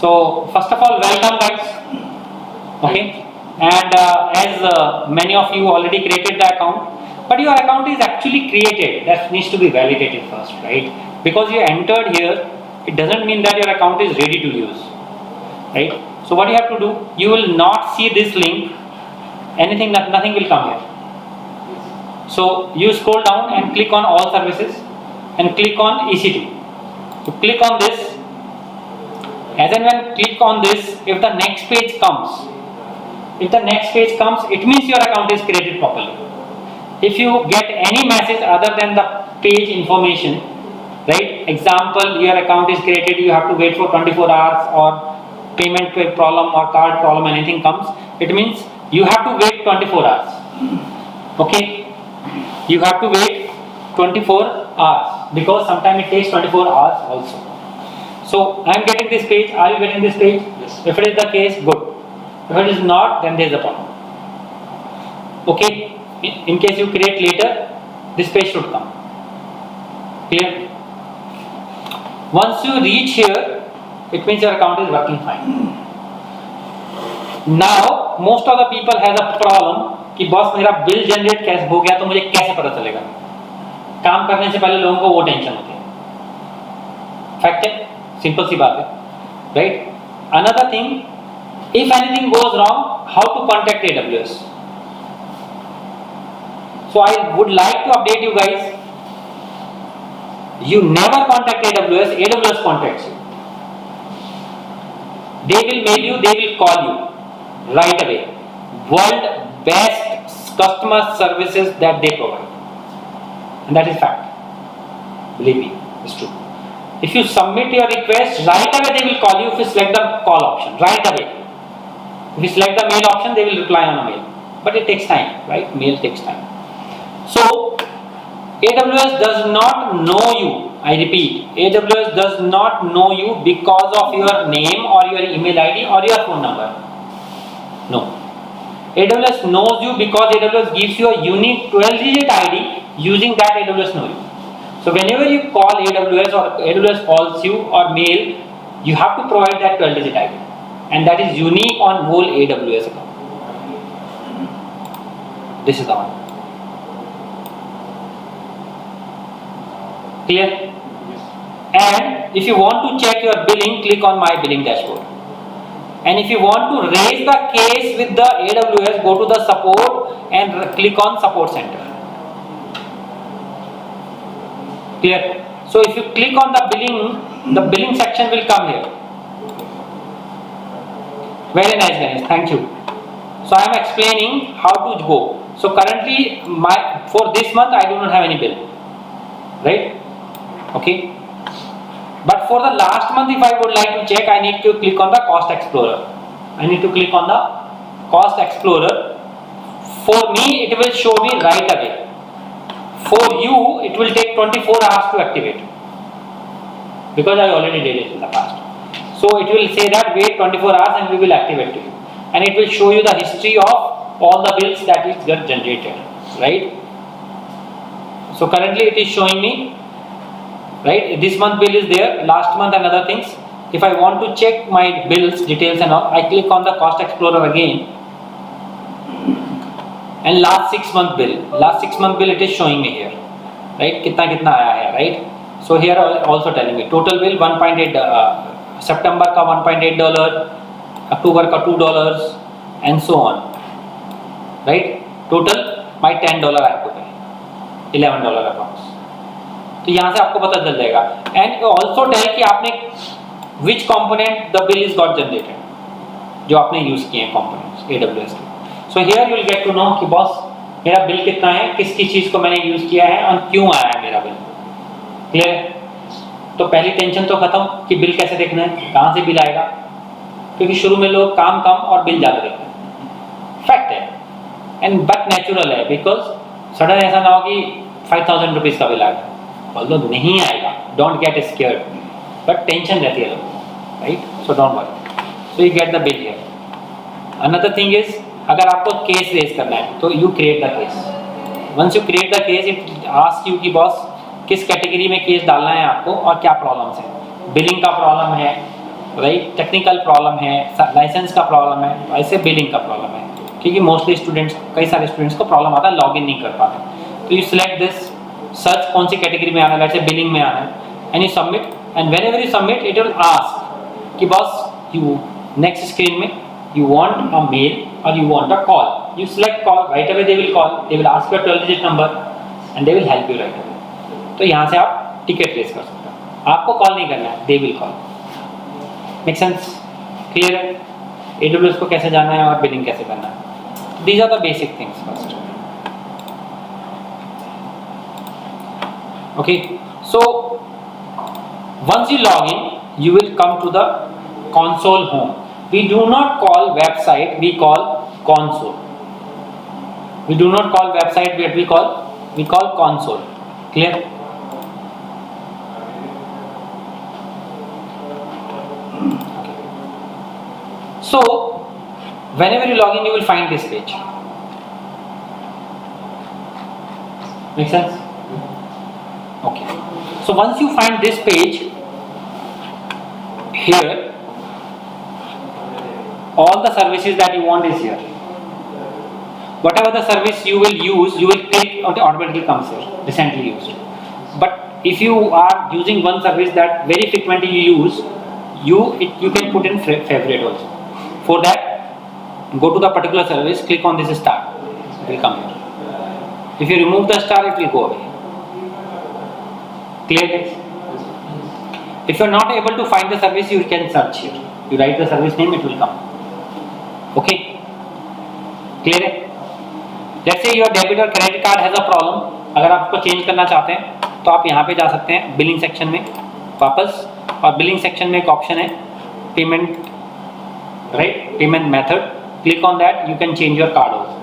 So first of all, welcome guys. Okay, and as many of you already created the account, but your account is actually created. That needs to be validated first, right? Because you entered here, it doesn't mean that your account is ready to use, right? So what you have to do, you will not see this link. Nothing will come here. So you scroll down and click on all services and click on EC2. So click on this. As and when click on this, if the next page comes, it means your account is created properly. If you get any message other than the page information, right? Example, your account is created, you have to wait for 24 hours, or payment problem or card problem, anything comes, it means you have to wait 24 hours. Okay? You have to wait 24 hours because sometimes it takes 24 hours also. So I am getting this page. Are you getting this page? Yes. If it is the case, good. If it is not, then there is a problem. Okay? In case you create later, this page should come. Clear? Once you reach here, it means your account is working fine. Now, most of the people has a problem कि boss मेरा bill generate कैसे हो गया तो मुझे कैसे पता चलेगा? काम करने से पहले लोगों को वो टेंशन होती है. फैक्ट है, सिंपल सी बात है, right? Another thing, if anything goes wrong, how to contact AWS? So I would like to update you guys. You never contact AWS. AWS contacts you. They will mail you. They will call you right away. World best customer services that they provide, and that is fact. Believe me, it's true. If you submit your request, right away they will call you. If you select the call option, right away. If you select the mail option, they will reply on a mail. But it takes time, right? Mail takes time. So AWS does not know you. I repeat, AWS does not know you because of your name or your email ID or your phone number. No. AWS knows you because AWS gives you a unique 12-digit ID. Using that, AWS knows you. So whenever you call AWS or AWS calls you or mail, you have to provide that 12-digit ID, and that is unique on whole AWS account. This is the one. Clear? And if you want to check your billing, click on my billing dashboard. And if you want to raise the case with the AWS, go to the support and click on support center. Clear? So if you click on the billing section will come here. Very nice guys, thank you. So I am explaining how to go. So currently for this month I do not have any bill, right? Okay. But for the last month, if I would like to check, I need to click on the Cost Explorer. I need to click on the Cost Explorer. For me, it will show me right away. For you, it will take 24 hours to activate, because I already did it in the past. So it will say that wait 24 hours and we will activate to you. And it will show you the history of all the bills that is generated, right? So currently it is showing me, right, this month bill is there, last month and other things. If I want to check my bills details and all, I click on the Cost Explorer again, and last 6 month bill it is showing me here, right? कितना आया है, right? So here also telling me total bill 1.8, September का $1.8, October का $2 and so on, right? Total my $10 I have to pay, $11 approx. तो यहाँ से आपको पता चल जाएगा. And also tell कि आपने which component the bill is got generated, जो आपने यूज किए हैं components AWS के. So here you will get to know कि बॉस मेरा बिल कितना है, किसकी चीज को मैंने यूज किया है और क्यों आया है मेरा बिल. क्लियर? तो पहली टेंशन तो खत्म कि बिल कैसे देखना है, कहाँ से बिल आएगा, क्योंकि शुरू में लोग काम कम और बिल ज़्यादा देखते हैं. फैक्ट है, एंड बट नेचुरल है, बिकॉज सडन ऐसा ना हो कि 5,000 रुपीज़ का बिल आएगा. मतलब नहीं आएगा, don't get scared, but tension रहती है लोगों को, right? So don't worry, so you get the bill here. Another thing is, अगर आपको केस रेज करना है तो you create the case. Once you create the case, it ask you कि बॉस किस कैटेगरी में केस डालना है आपको और क्या प्रॉब्लम्स है. बिलिंग का प्रॉब्लम है, राइट, टेक्निकल प्रॉब्लम है, लाइसेंस का प्रॉब्लम है, ऐसे बिलिंग का प्रॉब्लम है, क्योंकि मोस्टली स्टूडेंट्स, कई सारे स्टूडेंट्स को प्रॉब्लम आता है लॉगिन नहीं कर पाते। तो यू सिलेक्ट दिस, सर्च कौन सी कैटेगरी में आना है, जैसे बिलिंग में आना है, and you submit, and whenever you submit it will ask कि बॉस यू नेक्स्ट स्क्रीन में you want a mail or you want a call, you select call, right away they will call, they will ask your 12 digit number and they will help you right away। तो यहाँ से आप ticket raise कर सकते हो, आपको call नहीं करना है, they will call। Make sense? Clear है? AWS को कैसे जाना है और बिलिंग कैसे करना है, these are the basic things first। okay, so once you log in you will come to the console home। We do not call website, we call console। We do not call website, what we call console। Clear? So whenever you log in you will find this page। Make sense? Okay, so once you find this page, here all the services that you want is here। Whatever the service you will use, you will click, automatically comes here, recently used। But if you are using one service that very frequently you use, you can put in favorite also। For that, go to the particular service, click on this star, it will come here। If you remove the star, it will go away। Clear guys? If you are not able to find the service, you can search here, you write the service name, it will come। Okay, clear है? Let's से your debit और credit card has a problem, अगर आप उसको change करना चाहते हैं तो आप यहाँ पे जा सकते हैं बिलिंग सेक्शन में वापस, और बिलिंग सेक्शन में एक ऑप्शन है payment, right, payment method, click on that, you can change your card also.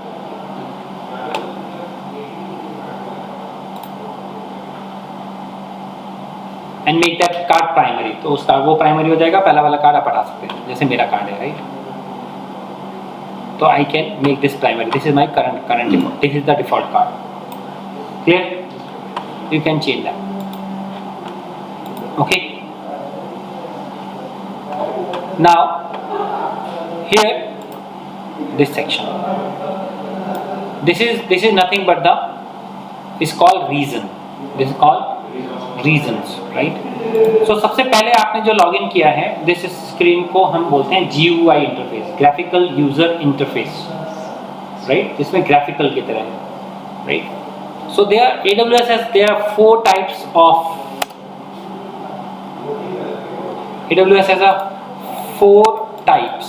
And make that card primary, तो उसका वो प्राइमरी हो जाएगा, पहला वाला कार्ड आप हटा सकते हैं, जैसे मेरा कार्ड है, राइट। तो I can make this primary, this is my current default, this is the default card। Clear? You can change that। Okay, now here this section, this is nothing but the, is called reason, this is called reasons, right। so सबसे पहले आपने जो login किया है, this screen को हम बोलते हैं GUI interface, graphical user interface, right, इसमें ग्राफिकल की तरह है, right. So AWS has there are 4 types of, AWS has a 4 types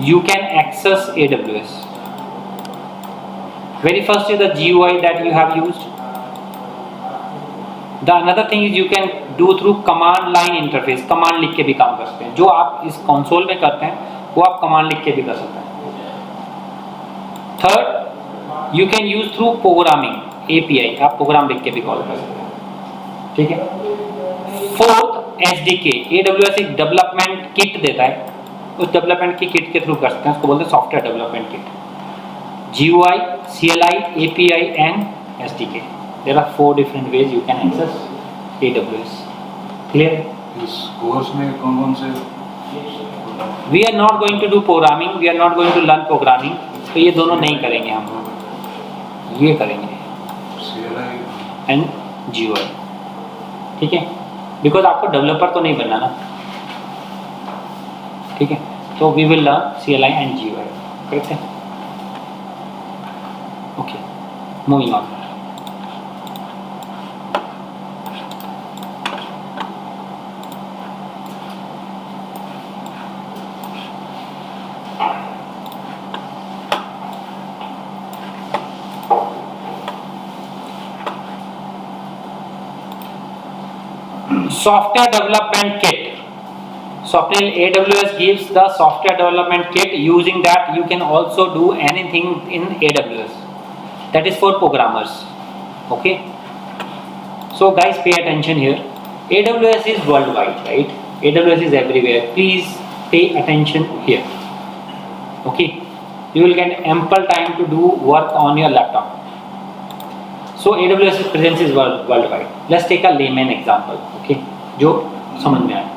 you can access AWS। Very first is the GUI that you have used। The another thing is you can do through command line interface, command लिख के भी काम कर सकते हैं, जो आप इस कंसोल में करते हैं वो आप कमांड लिख के भी कर सकते हैं। Third, you can use through programming API, आप प्रोग्राम लिख के भी कॉल कर सकते हैं, ठीक है। फोर्थ, SDK, AWS एक डेवलपमेंट किट देता है, उस डेवलपमेंट की किट के थ्रू कर सकते हैं, उसको बोलते हैं software development kit. GUI, CLI, API and SDK, there are 4 different ways you can access AWS। Clear? इस कोर्स में कौन-कौन से? We are not going to do programming, we are not going to learn programming, तो ये दोनों नहीं करेंगे हम, ये करेंगे CLI and GUI, ठीक है, बिकॉज आपको डेवलपर तो नहीं बनना ना, ठीक है। तो we will learn CLI and GUI, correct है? Okay, moving on। Software development kit, software AWS gives the software development kit, using that you can also do anything in AWS, that is for programmers, okay। So guys, pay attention here, AWS is worldwide, right, AWS is everywhere, please pay attention here, okay। You will get ample time to do work on your laptop, so AWS presence is worldwide। Let's take a layman example, okay, जो समझ में आए.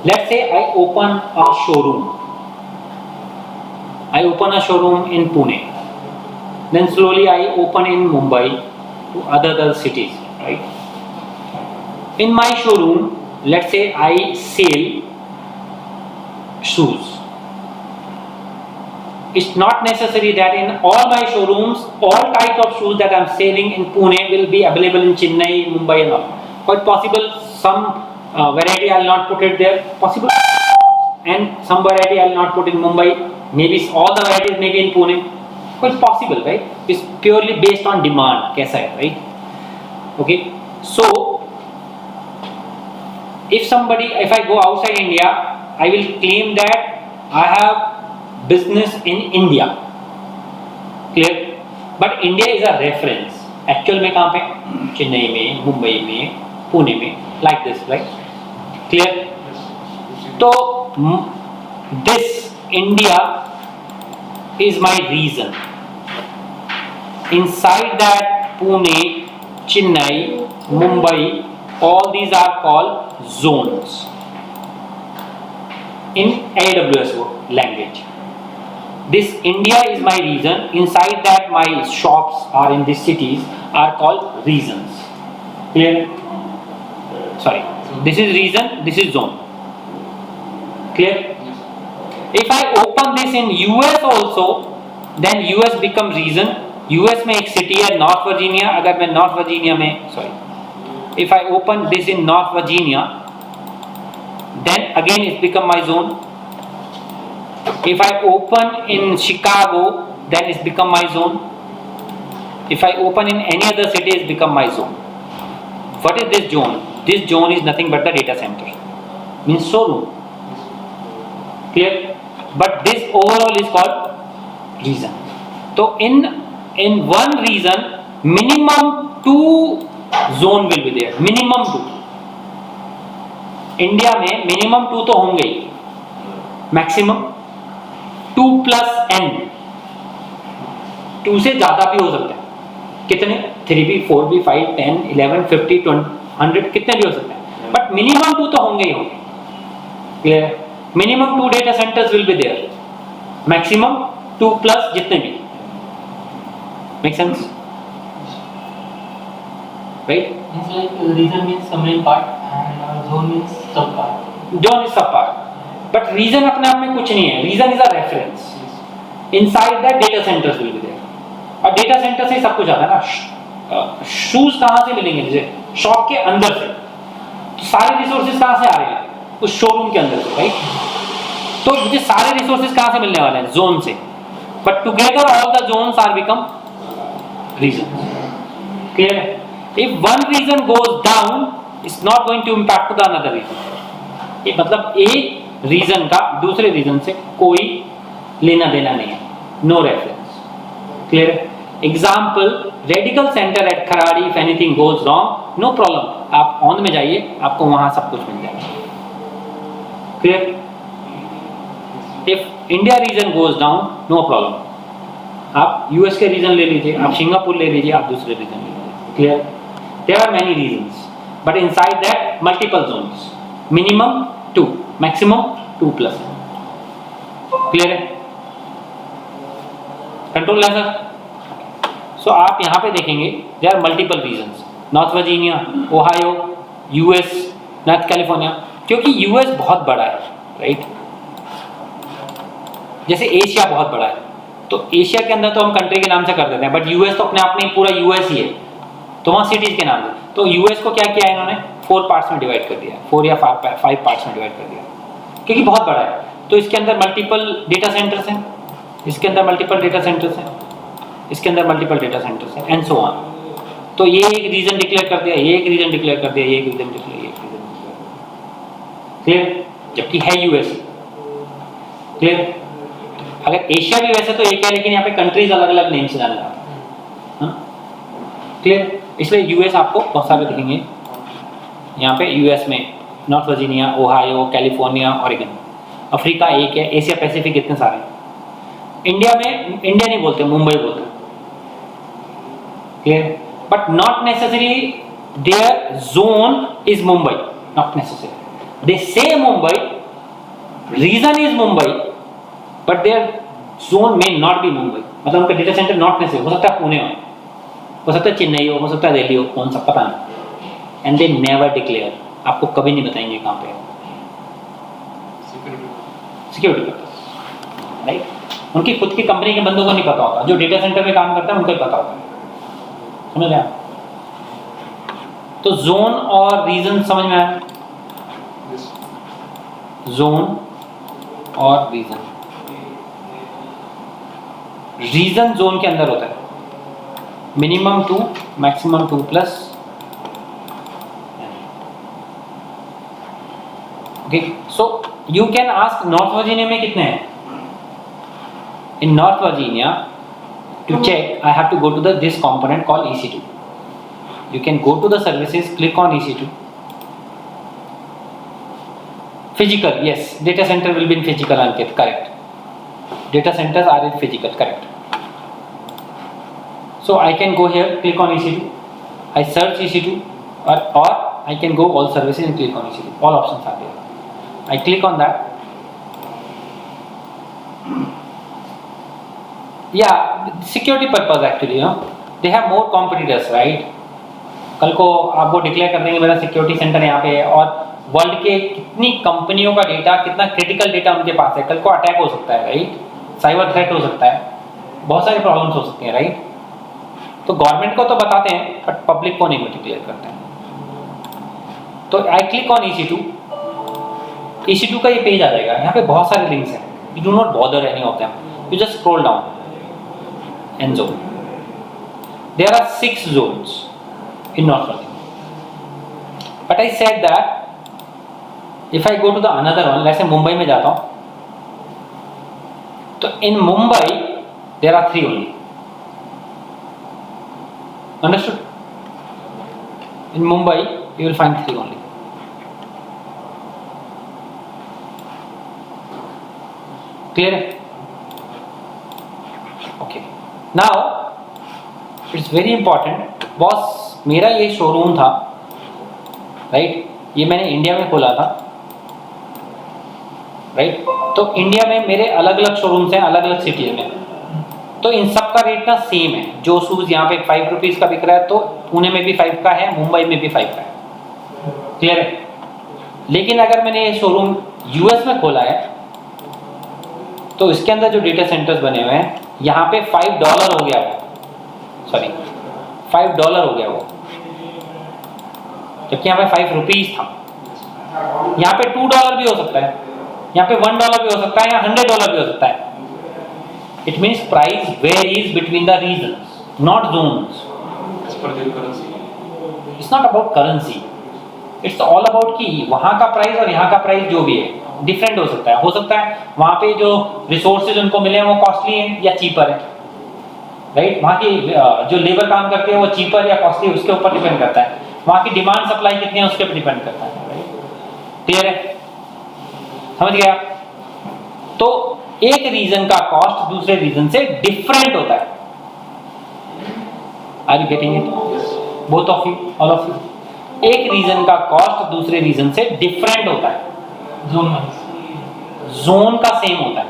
Let's say I open a showroom. I open a showroom in Pune. Then slowly I open in Mumbai to other cities, right? In my showroom, let's say I sell shoes. It's not necessary that in all my showrooms, all types of shoes that I'm selling in Pune will be available in Chennai, Mumbai and all. Quite possible some variety I'll not put it there, possible. And some variety I'll not put in Mumbai. Maybe all the varieties may be in Pune. Quite possible, right? It's purely based on demand. कैसा है, right? Okay. So, if I go outside India, I will claim that I have business in India. Clear? But India is a reference. Actual में कहाँ पे? चेन्नई में, मुंबई में, पुणे में, like this, right? Clear? तो this India is my region. Inside that Pune, Chennai, Mumbai, all these are called zones in AWS language. This India is my region. Inside that my shops are in these cities are called regions. Clear? Sorry. This is region, this is zone. Clear? If I open this in US also, then US become region. US में एक city है North Virginia. अगर मैं North Virginia में, sorry, if I open this in North Virginia, then again it become my zone. If I open in Chicago, then it's become my zone. If I open in any other city, it's become my zone. What is this zone? This zone is nothing but the data center. Means showroom. Clear? But this overall is called region. So in one region, minimum 2 zone will be there. Minimum 2. India में minimum 2 तो होंगे ही. Maximum 2 plus n. 2 से ज़्यादा भी हो सकता है. कितने? 3B, 4B, 5, 10, 11, 50, 20, 100 कितने भी हो सकते हैं. But minimum 2 तो होंगे ही होंगे. Clear? Minimum 2 data centers will be there. Maximum 2 plus जितने भी. Make sense? Right? It's like region means some main part and zone means sub part. Zone is sub part. But region अपने आप में कुछ नहीं है. Region is a reference. Inside that data centers will be there. और data center से सब कुछ आता है ना. Shoes कहाँ से मिलेंगे मुझे? Shop के अंदर से. तो सारे resources कहाँ से आ रहे हैं? उस showroom के अंदर से, right? तो मुझे सारे resources कहाँ से मिलने वाले हैं? Zone से. But together all the zones are become regions. Clear? If one region goes down, it's not going to impact to the another region. ये मतलब एक region का दूसरे region से कोई लेना देना नहीं है. No reference. Clear? Example: Radical Center at Kharadi. If anything goes wrong, no problem. आप on में जाइए, आपको वहाँ सब कुछ मिल जाएगा. Clear? If India region goes down, no problem. आप US के रीजन ले लीजिए, आप सिंगापुर ले लीजिए, आप दूसरे रीजन ले लीजिए. Clear? There are many regions, but inside that multiple zones. Minimum 2, maximum 2 plus. Clear है? Control है सर? So आप यहाँ पे देखेंगे, there are multiple regions. North Virginia, Ohio, US, North California. क्योंकि US बहुत बड़ा है, right? जैसे एशिया बहुत बड़ा है, तो एशिया के अंदर तो हम कंट्री के नाम से कर देते हैं, बट यूएस तो अपने आप में पूरा यूएस ही है, तो वहाँ सिटीज के नाम से. तो यूएस को क्या किया है इन्होंने? 4 पार्ट्स में डिवाइड कर दिया, 4 या 5 पार्ट्स में डिवाइड कर दिया, क्योंकि बहुत बड़ा है. तो इसके अंदर मल्टीपल डेटा सेंटर्स हैं, इसके अंदर मल्टीपल डेटा सेंटर्स हैं, इसके अंदर मल्टीपल डेटा सेंटर्स हैं, एंड सो ऑन. तो ये एक रीजन डिक्लेयर कर दिया, ये एक रीजन डिक्लेयर कर दिया, ये एक रीजन डिक्लेयर, ये एक रीजन डिक्लेयर. क्लियर? जबकि है यूएस. क्लियर? अगर एशिया भी वैसे तो एक है, लेकिन यहाँ पे कंट्रीज अलग अलग नेम से जाने जाते हैं. क्लियर? इसलिए यूएस आपको बहुत सारे दिखेंगे. यहाँ पे यूएस में north Virginia, Ohio, California, Oregon. Africa एक है, एशिया पैसिफिक इतने सारे. इंडिया में इंडिया नहीं बोलते, मुंबई बोलते. Clear? But not necessary their zone is Mumbai. not necessary. They say Mumbai, reason is Mumbai, but their zone may not be Mumbai. मतलब उनका डेटा सेंटर नॉट नेसेसरी, हो सकता है पुणे हो सकता है चेन्नई हो सकता है दिल्ली हो, कौन सा पता नहीं. एंड दे नेवर डिक्लेयर, आपको कभी नहीं बताएंगे कहाँ पे है. Security purpose, right. उनकी खुद की कंपनी के बंदों को नहीं पता होता, जो डेटा सेंटर में काम करता है उनको ही पता होता है. समझ रहे हैं? तो जोन और रीजन समझ में आया? जोन और रीजन. रीजन जोन के अंदर होता है, minimum 2 maximum 2 plus. Okay, so you can ask North Virginia में कितने हैं. In North Virginia to check I have to go to this component called EC2. You can go to the services, click on EC2. Physical, yes, data center will be in physical, Ankit, correct. Data centers are in physical, correct. So I can go here, click on EC2, I search EC2, or I can go all services and click on EC2. All options are there. I click on that. Yeah, security purpose actually, they have more competitors, right? कल को आपको declare कर देंगे मेरा security centre यहाँ पे है, और वर्ल्ड के कितनी कंपनियों का डेटा, कितना क्रिटिकल डेटा उनके पास है. कल को अटैक हो सकता है, राइट. साइबर थ्रेट हो सकता है, बहुत सारी प्रॉब्लम्स हो सकती हैं, राइट. तो गवर्नमेंट को तो बताते हैं बट पब्लिक को नहीं डिक्लेयर करते हैं. तो आई क्लिक ऑन EC2. EC2 का ये पेज आ जाएगा. यहाँ पे बहुत सारे लिंक्स हैं. You do not bother any of them, you just scroll down and zone. There are 6 zones in North Virginia. But I said that if I go to the another one, let's say Mumbai में जाता हूँ, तो in Mumbai there are 3 only. Understood? In Mumbai you will find 3 only. Clear? Okay. Now it's very important. Boss, मेरा ये showroom था, right. ये मैंने India में खोला था, राइट. तो इंडिया में मेरे अलग अलग शोरूम्स हैं, अलग अलग सिटी में. तो इन सब का रेट ना सेम है. जो शूज यहाँ पे 5 रुपीज़ का बिक रहा है, तो पुणे में भी 5 का है, मुंबई में भी 5 का है. क्लियर है? लेकिन अगर मैंने ये शोरूम यूएस में खोला है, तो इसके अंदर जो डेटा सेंटर्स बने हुए हैं, यहाँ पे $5 हो गया वो, सॉरी $5 हो गया वो, जबकि यहाँ पे 5 रुपीज़ था. यहाँ पे $2 भी हो सकता है, यहाँ पे $1 भी हो सकता है, या $100 भी हो सकता है. It means price varies between the regions, not zones. It's not about currency, it's all about कि वहाँ का प्राइस और यहाँ का प्राइस जो भी है डिफरेंट हो सकता है. हो सकता है वहाँ पे जो रिसोर्सेज उनको मिले हैं वो कॉस्टली हैं या चीपर है, राइट. वहाँ की जो लेबर काम करते हैं वो चीपर या कॉस्टली, उसके ऊपर डिपेंड करता है. वहाँ की डिमांड सप्लाई कितनी है उसके ऊपर डिपेंड करता है, राइट. क्लियर है? समझ गया? तो एक रीजन का कॉस्ट दूसरे रीजन से डिफरेंट होता है. Are you getting it? Both of you, all of you. एक रीजन का कॉस्ट दूसरे रीजन से डिफरेंट होता है. जोन का सेम होता है.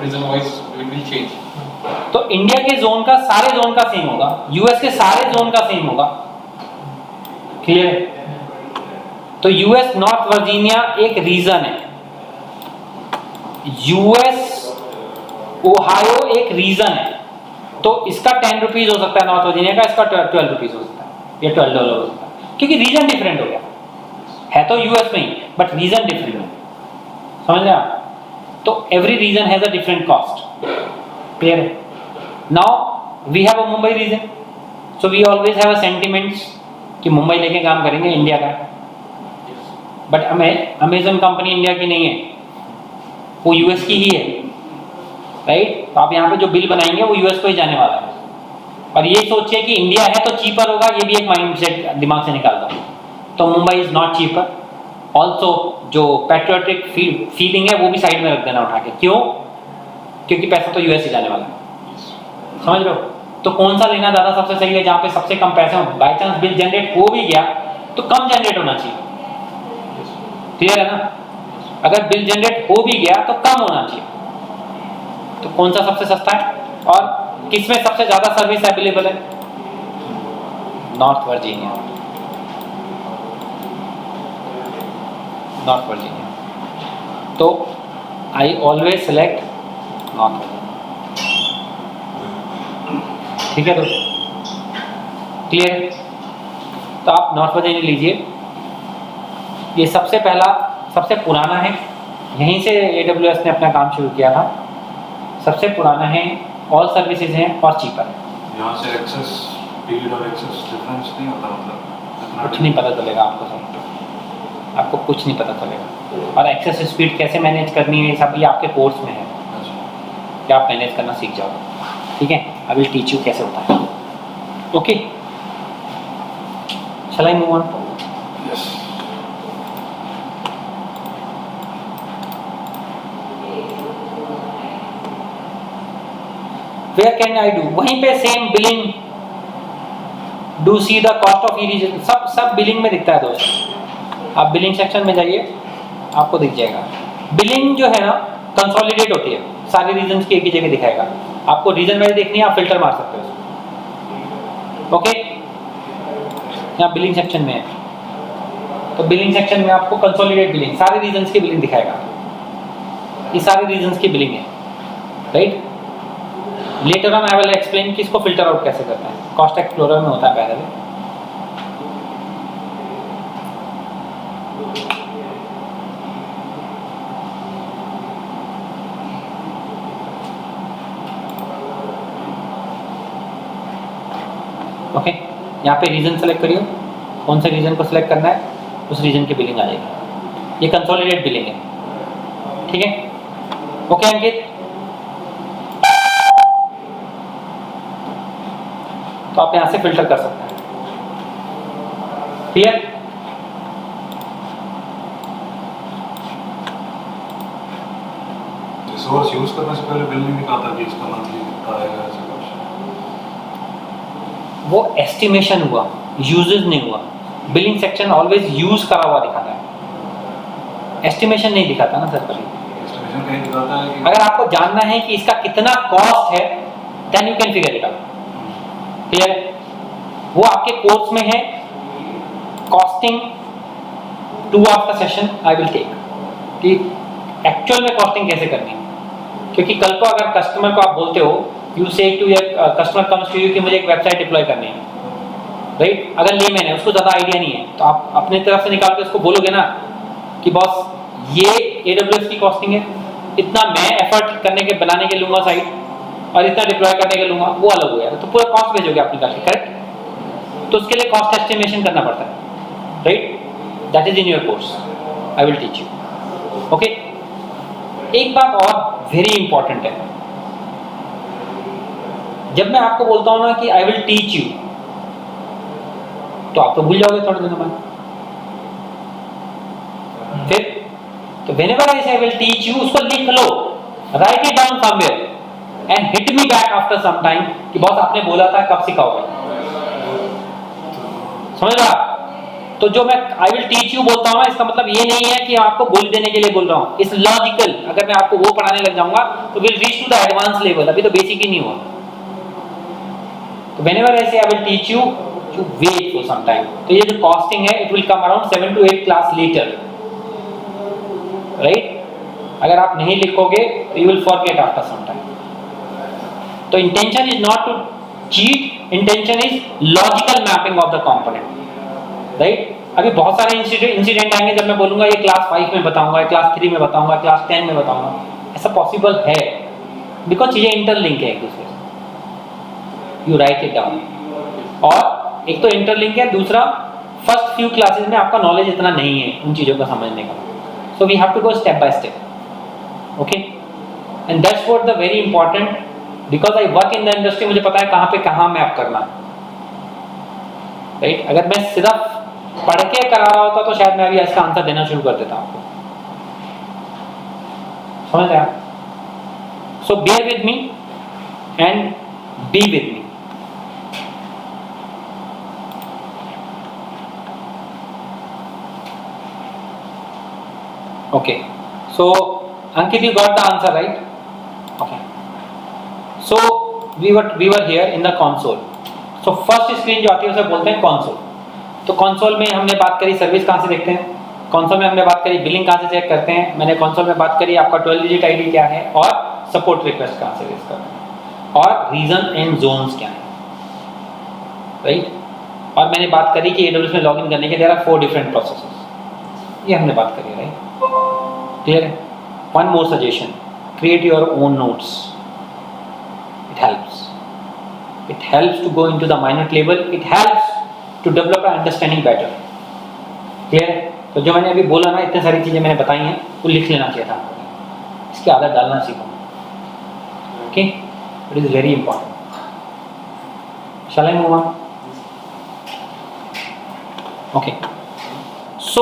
Region wise it will change. तो इंडिया के जोन का, सारे जोन का सेम होगा, यूएस के सारे जोन का सेम होगा. क्लियर है? तो यूएस नॉर्थ वर्जीनिया एक रीजन है, यूएस ओहायो एक रीजन है. तो इसका 10 रुपीज हो सकता है नॉर्थ वर्जीनिया का, इसका 12 रुपीज हो सकता है, या $12 हो सकता है, क्योंकि रीजन डिफरेंट हो गया है. तो यूएस में ही, बट रीजन डिफरेंट है. समझ रहे आप? तो every region has a different cost. Clear है? Now we have a Mumbai region, so we always have a sentiments कि मुंबई लेके काम करेंगे, इंडिया का. बट अमेजन कंपनी इंडिया की नहीं है, वो यूएस की ही है, राइट. तो आप यहाँ पे जो बिल बनाएंगे वो यूएस को ही जाने वाला है. और ये सोचिए कि इंडिया है तो चीपर होगा, ये भी एक माइंडसेट दिमाग से निकाल दो. तो Mumbai is not cheaper. Also जो पैट्रियोटिक फीलिंग है वो भी साइड में रख देना उठा के. क्यों? क्योंकि पैसा तो यूएस ही जाने वाला है. समझ लो? तो कौन सा लेना ज़्यादा सबसे सही है? जहाँ पे सबसे कम पैसे हो. बाई चांस बिल जनरेट हो भी गया तो कम जनरेट होना चाहिए, क्लियर है ना? अगर बिल जनरेट हो भी गया तो कम होना चाहिए। तो कौन सा सबसे सस्ता है और किसमें सबसे ज्यादा सर्विस अवेलेबल है? North Virginia. North Virginia. तो I always select North Virginia. ठीक है दोस्तों, क्लियर? तो आप नॉर्थ वर्जीनिया लीजिए। ये सबसे पहला, सबसे पुराना है, यहीं से AWS ने अपना काम शुरू किया था। सबसे पुराना है, ऑल सर्विसेज हैं और चीपर है। यहाँ से एक्सेस पीरियड और एक्सेस डिफरेंस नहीं होता, मतलब कुछ नहीं पता चलेगा आपको सब, आपको कुछ नहीं पता चलेगा। और एक्सेस स्पीड कैसे मैनेज करनी है सब ये आपके कोर्स में है, कि आप मैनेज करना सीख जाओ। ठीक है, आई विल टीच यू कैसे होता है। Okay, shall I move on? Yes. Where can I do? वहीं पे same billing, do see the cost of region, सब बिलिंग में दिखता है दोस्त। आप बिलिंग सेक्शन में जाइए, आपको दिख जाएगा। बिलिंग जो है ना कंसोलिडेट होती है, सारे रीजन की एक ही जगह दिखाएगा। आपको रीजन वाइज देखनी है, आप फिल्टर मार सकते हो। ओके, यहाँ बिलिंग सेक्शन में है, तो बिलिंग सेक्शन में आपको कंसोलिडेट बिलिंग, सारे रीजन की बिलिंग दिखाएगा। ये सारे रीजन की बिलिंग है, right? Later on I will explain कि इसको फिल्टर आउट कैसे करना है। कॉस्ट एक्सप्लोरर में होता है पहले। ओके, यहाँ पे रीजन सेलेक्ट करिए, कौन से रीजन को सिलेक्ट करना है, उस रीजन की बिलिंग आ जाएगी। ये कंसोलिडेट बिलिंग है, ठीक है? ओके अंकित, तो आप यहां से फिल्टर कर सकते हैं। क्लियर? रिसोर्स यूज करने से पहले बिल नहीं दिखाता कि इसका मंथली कितना आएगा, ऐसा कुछ? वो एस्टिमेशन हुआ, यूजेस नहीं हुआ। बिलिंग सेक्शन ऑलवेज यूज करा हुआ दिखाता है, एस्टिमेशन नहीं दिखाता ना सर। एस्टिमेशन कहीं दिखाता है कि अगर आपको जानना है कि इसका कितना कॉस्ट है, then you can figure it out. Clear है? वो आपके कोर्स में है, कॉस्टिंग 2 आवर्स का सेशन आई विल टेक, कि एक्चुअल में कॉस्टिंग कैसे करनी है। क्योंकि कल को अगर कस्टमर को आप बोलते हो, you say to your customer comes to you कि मुझे एक वेबसाइट डिप्लॉय करनी है, राइट? अगर लेमैन है, उसको ज़्यादा आइडिया नहीं है, तो आप अपनी तरफ से निकाल के उसको बोलोगे ना कि बॉस ये AWS की कॉस्टिंग है, इतना मैं एफर्ट करने के बनाने के लूँगा साइट और इतना डिप्लॉय करने के लूँगा, वो अलग हो गया। तो पूरा कॉस्ट भेजोगे आप निकाल के, करेक्ट? तो उसके लिए कॉस्ट एस्टिमेशन करना पड़ता है, right? That is in your course, I will teach you. Okay, एक बात और वेरी इंपॉर्टेंट है, जब मैं आपको बोलता हूं ना कि आई विल टीच यू, तो आप तो भूल जाओगे थोड़े दिनों बाद। फिर तो whenever I say I will teach you, उसको लिख लो, write it down somewhere and hit me back after some time कि बॉस आपने बोला था, कब सिखाओगे? समझ रहा? तो जो मैं आई विल टीच यू बोलता हूँ ना, इसका मतलब ये नहीं है कि आपको बोल देने के लिए बोल रहा हूँ। It's logical. अगर मैं आपको वो पढ़ाने लग जाऊंगा तो will reach to the advance level, अभी तो बेसिक ही नहीं हुआ। तो whenever I say I will teach you, you wait for some time. तो ये जो कॉस्टिंग है, it will come around 7 to 8 class later, right? अगर आप नहीं लिखोगे तो you will forget after some time. तो intention is not to cheat, intention is logical mapping of the component, right? अभी बहुत सारे इंसिडेंट आएंगे जब मैं बोलूंगा ये क्लास 5 में बताऊंगा, क्लास 3 में बताऊंगा, क्लास 10 में बताऊंगा। ऐसा पॉसिबल है बिकॉज चीजें इंटरलिंक है एक दूसरे से। You right it down. और एक तो इंटरलिंक है, दूसरा फर्स्ट फ्यू क्लासेस में आपका नॉलेज इतना नहीं है उन चीजों को समझने का। So we have to go step by step, okay? And that's what the very important, because I work in the industry, मुझे पता है कहाँ पे कहाँ मैप करना, राइट? अगर मैं सिर्फ पढ़ के करा रहा होता तो शायद मैं अभी इसका आंसर देना शुरू कर देता आपको। समझ रहे आप? So bear with me and be with me. Okay. So Ankit, you got the answer, right? Okay. So we were here in the console. So first screen जो आती है उसे बोलते हैं console. तो console में हमने बात करी सर्विस कहाँ से देखते हैं, console में हमने बात करी बिलिंग कहाँ से चेक करते हैं, मैंने console में बात करी आपका 12 डिजिट आईडी क्या है और सपोर्ट रिक्वेस्ट कहाँ से रेज करते हैं और रीजन एंड जोन्स क्या है, राइट? और मैंने बात करी कि AWS में लॉगिन करने के देयर आर 4 डिफरेंट प्रोसेसेस, ये हमने बात करी, राइट? क्लियर है? One more suggestion, create your own notes, it helps to go into the minute level, it helps to develop an understanding better. Clear है? तो जो मैंने अभी बोला ना, इतने सारी चीजें मैंने बताई हैं वो लिख लेना चाहिए था, इसकी आदत डालना सीखो. Okay, it is very important. Shall I move on? Okay, so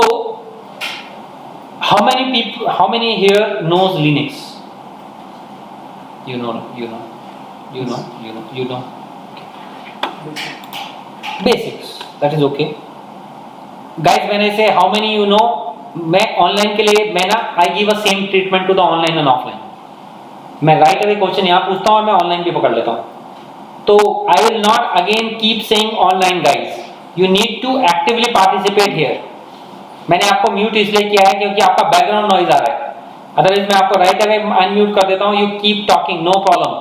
how many here knows Linux? You know. Okay. Basics, that is okay. Guys, when I say how many you know, मैं online के लिए मैं ना I give a same treatment to the online and offline. मैं right away question यहाँ पूछता हूँ और मैं ऑनलाइन भी पकड़ लेता हूँ. तो I will not again keep saying online, guys. You need to actively participate here. मैंने आपको म्यूट इसलिए किया है क्योंकि आपका बैकग्राउंड नॉइज आ रहा है. अदरवाइज मैं आपको राइट अवे अनम्यूट कर देता हूँ. You keep talking, no problem.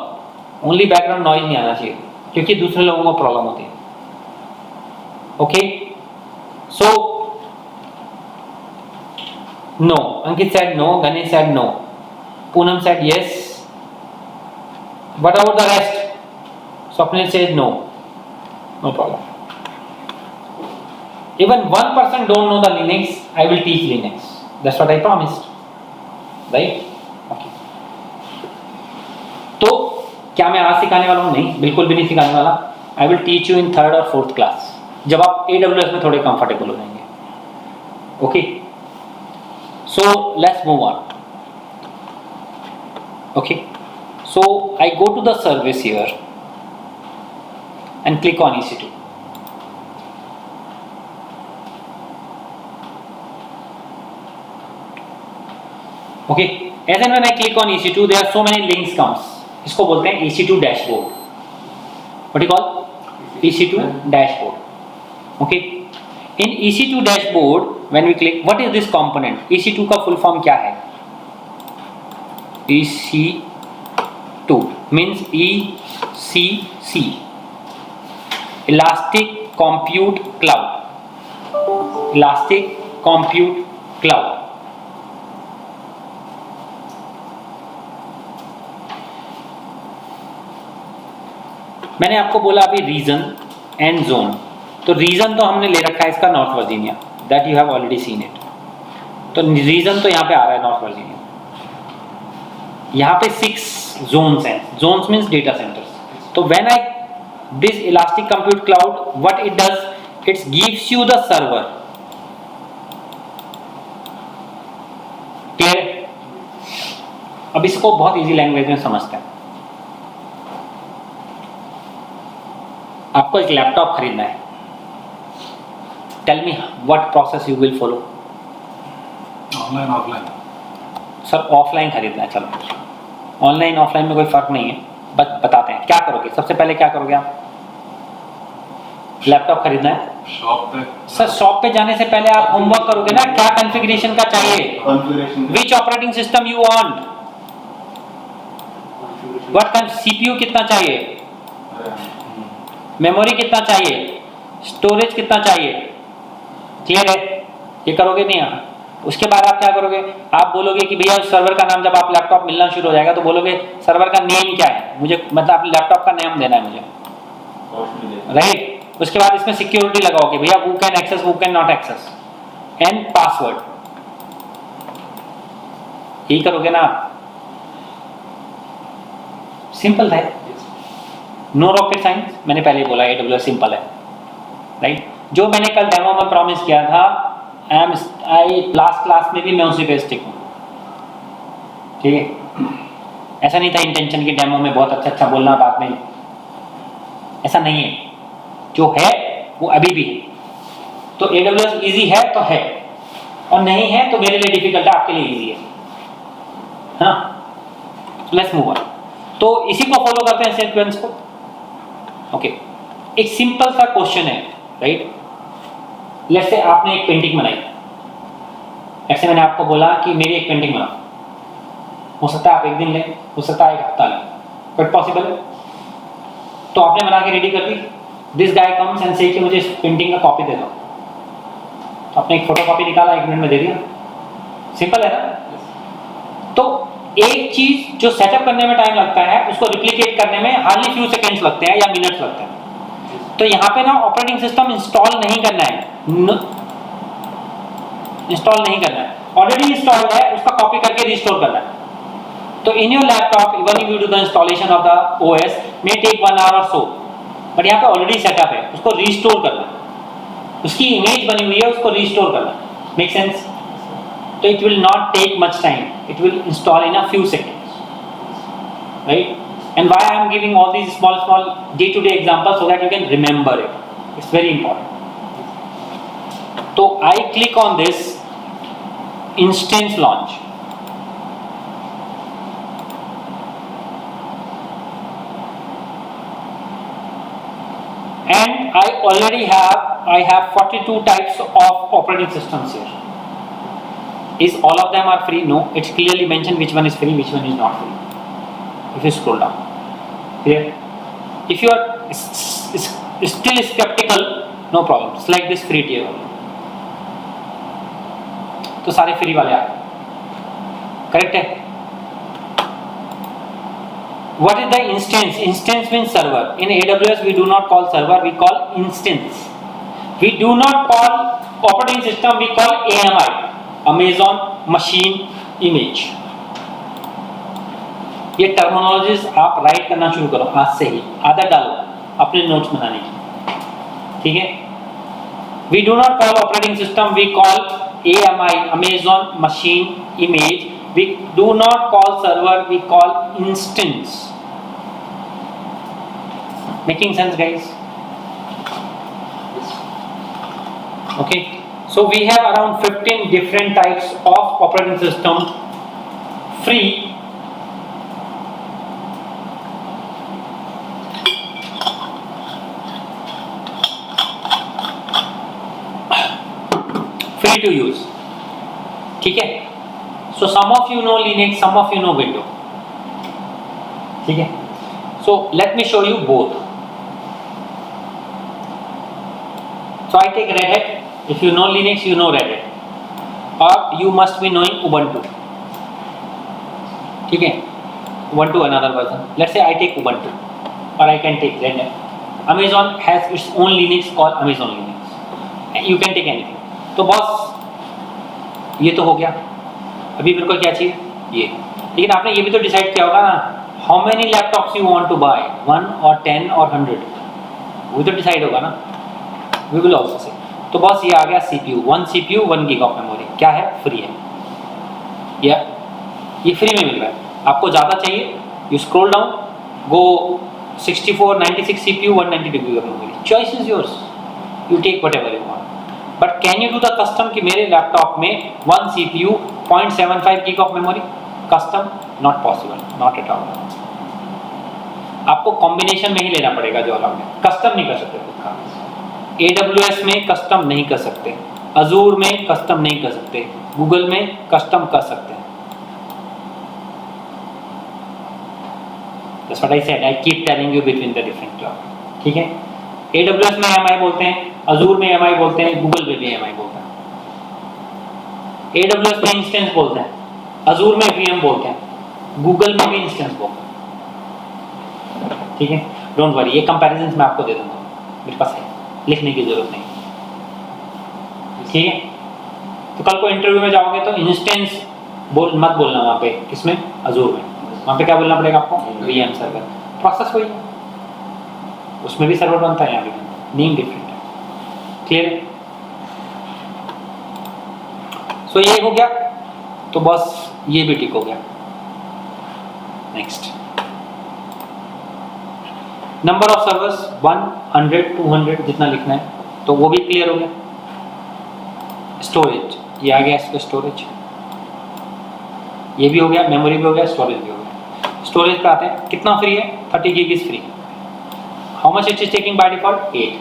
Only background noise नहीं आना चाहिए क्योंकि दूसरे लोगों को प्रॉब्लम होती है. Okay, so no. Ankit said no, Ganesh said no, Poonam said yes. What about the rest? Swapnil says no. No problem. Even 1% don't know the Linux, I will teach Linux. That's what I promised, right? Okay. तो क्या मैं आज सिखाने वाला हूँ? नहीं, बिल्कुल भी नहीं सिखाने वाला. I will teach you in 3rd और 4th क्लास, जब आप AWS में थोड़े कंफर्टेबल हो जाएंगे. Okay. So let's move on. Okay. So I go to the service here and click on EC2. Okay, as and when I click on EC2, there are so many links comes. इसको बोलते हैं EC2 dashboard. What do you call? EC2 dashboard. Okay, in EC2 dashboard, when we click, what is this component? EC2 का full form क्या है? EC2 means ECC, Elastic Compute Cloud. Elastic Compute Cloud. मैंने आपको बोला अभी reason and zone. तो reason तो हमने ले रखा है इसका north Virginia, that you have already seen it. तो रीजन तो यहाँ पे आ रहा है नॉर्थ वर्जीनिया. यहाँ पे 6 जोन्स हैं. Zones means data centres. तो when I this elastic compute cloud, what it does, it gives you the server. Clear? अब इसको बहुत इजी लैंग्वेज में समझते हैं. आपको एक लैपटॉप खरीदना है. Tell me what process you will follow. Online offline? Sir offline खरीदना है. चलो ऑनलाइन ऑफलाइन में कोई फर्क नहीं है, बस बताते हैं क्या करोगे. सबसे पहले क्या करोगे आप? लैपटॉप खरीदना है शॉप पे. सर शॉप पे जाने से पहले आप होमवर्क करोगे ना, क्या कॉन्फ़िगरेशन का चाहिए, which operating system you want, what kind CPU कितना चाहिए, मेमोरी कितना चाहिए, स्टोरेज कितना चाहिए. क्लियर है? ये करोगे नहीं आप. उसके बाद आप क्या करोगे? आप बोलोगे कि भैया उस सर्वर का नाम, जब आप लैपटॉप मिलना शुरू हो जाएगा तो बोलोगे सर्वर का नेम क्या है, मुझे मतलब आप लैपटॉप का नेम देना है मुझे, राइट? उसके बाद इसमें सिक्योरिटी लगाओगे, भैया who can access, who can not access, and password. यही करोगे ना आप. सिंपल है, नो रॉकेट साइंस. मैंने पहले बोला AWS सिंपल है, राइट? जो मैंने कल डेमो में प्रॉमिस किया था, लास्ट क्लास में भी मैं उसी पे स्टिक हूँ. ठीक है? ऐसा नहीं था इंटेंशन की डेमो में बहुत अच्छा बोलना बाद में, ऐसा नहीं है. जो है वो अभी भी है. तो AWS इजी है तो है, और नहीं है तो मेरे लिए डिफिकल्ट है, आपके लिए इजी है ना। Let's move on. तो इसी को फॉलो करते हैं सीक्वेंस को। ओके, एक सिंपल सा क्वेश्चन है, राइट। लेट्स से आपने एक पेंटिंग बनाई, ऐसे मैंने आपको बोला कि मेरी एक पेंटिंग बनाओ। हो सकता है आप एक दिन लें, हो सकता है एक हफ्ता लें, बट पॉसिबल है। तो आपने बना के रेडी कर दी। दिस गाय कम्स एंड से कि मुझे इस पेंटिंग का कॉपी दे दो। तो आपने एक फोटो कॉपी निकाला, 1 मिनट में दे दिया। सिंपल है ना। तो एक चीज जो सेटअप करने में टाइम लगता है, उसको रिप्लिकेट करने में हार्डली फ्यू सेकेंड्स लगते हैं या मिनट्स लगते हैं। तो यहाँ पे ना ऑपरेटिंग सिस्टम इंस्टॉल नहीं करना है, इंस्टॉल नहीं करना है, ऑलरेडी इंस्टॉल्ड है, उसका कॉपी करके रिस्टोर करना है। तो in your laptop even if you do the installation of the OS may take 1 hour और सो, बट यहाँ पे ऑलरेडी सेटअप है, उसको रिस्टोर करना है। उसकी इमेज बनी हुई है, उसको रिस्टोर करना है। Make sense? तो it will not take much time, it will install in a few seconds, right. And why I am giving all these small day-to-day examples so that you can remember it. It's very important. So I click on this instance launch. And I have 42 types of operating systems here. Is all of them are free? No. It's clearly mentioned which one is free, which one is not free. If you scroll down, clear? If you are still skeptical, no problem. Select this free tier. तो सारे free वाले आ गए, correct है। What is the instance? Instance means server. In AWS we do not call server, we call instance. We do not call operating system, we call AMI, Amazon Machine Image. ये terminologies आप right करना शुरू करो आज से ही, आदत डालो अपने नोट्स बनाने की, ठीक है। We do not call operating system, we call AMI, Amazon Machine Image. We do not call server, we call instance. Making sense, guys? Okay, so we have around 15 different types of operating system free. Free to use, ठीक है। So some of you know Linux, some of you know Windows, ठीक है। So let me show you both. So I take Red Hat. If you know Linux, you know Red Hat, or you must be knowing Ubuntu, ठीक है। Ubuntu another version. Let's say I take Ubuntu, or I can take Red Hat. Amazon has its own Linux called Amazon Linux. You can take anything. तो boss ये तो हो गया, अभी मेरे को क्या चाहिए ये। लेकिन आपने ये भी तो डिसाइड किया होगा ना, how many laptops you want to buy, 1 और 10 और 100, वो तो डिसाइड होगा ना। We will also say. तो बॉस ये आ गया CPU, 1 CPU 1 GB of memory, क्या है, फ्री है, या ये फ्री में मिल रहा है। आपको ज़्यादा चाहिए, you scroll down, go 64 96 CPU 192 GB of memory, choice is yours, you take whatever you want. But can you do the custom कि मेरे लैपटॉप में 1 CPU 0.75 GB of memory custom? Not possible, not at all. आपको combination में ही लेना पड़ेगा जो allowed है, कस्टम नहीं कर सकते खुद का। AWS में कस्टम नहीं कर सकते, Azure में कस्टम नहीं कर सकते, Google में कस्टम कर सकते हैं। That's what I said. I keep telling you between the different cloud, ठीक है। AWS में AMI बोलते हैं, Azure में AMI बोलते हैं, Google में भी AMI बोलते हैं। AWS में इंस्टेंस बोलते हैं, Azure में VM बोलते हैं, Google में भी इंस्टेंस बोलते हैं, ठीक है। डोंट वरी, ये कंपैरिजंस मैं आपको दे दूंगा, मेरे पास है, लिखने की जरूरत नहीं, ठीक है। तो कल को इंटरव्यू में जाओगे तो इंस्टेंस मत बोलना वहाँ पे, किसमें, Azure में। वहाँ पे क्या बोलना पड़ेगा आपको, VM सर्वर। प्रोसेस वही है, उसमें भी सर्वर बनता है, यहाँ भी नेम डिफरेंट है, क्लियर है। सो ये हो गया, तो बस ये भी टिक हो गया। नेक्स्ट, नंबर ऑफ सर्वर्स 100 200 जितना लिखना है, तो वो भी क्लियर हो गया। स्टोरेज ये आ गया इसका स्टोरेज, ये भी हो गया, मेमोरी भी हो गया, स्टोरेज भी हो गया। स्टोरेज पे आते हैं, कितना फ्री है? 30 GB is free. How much it is taking by default? 8।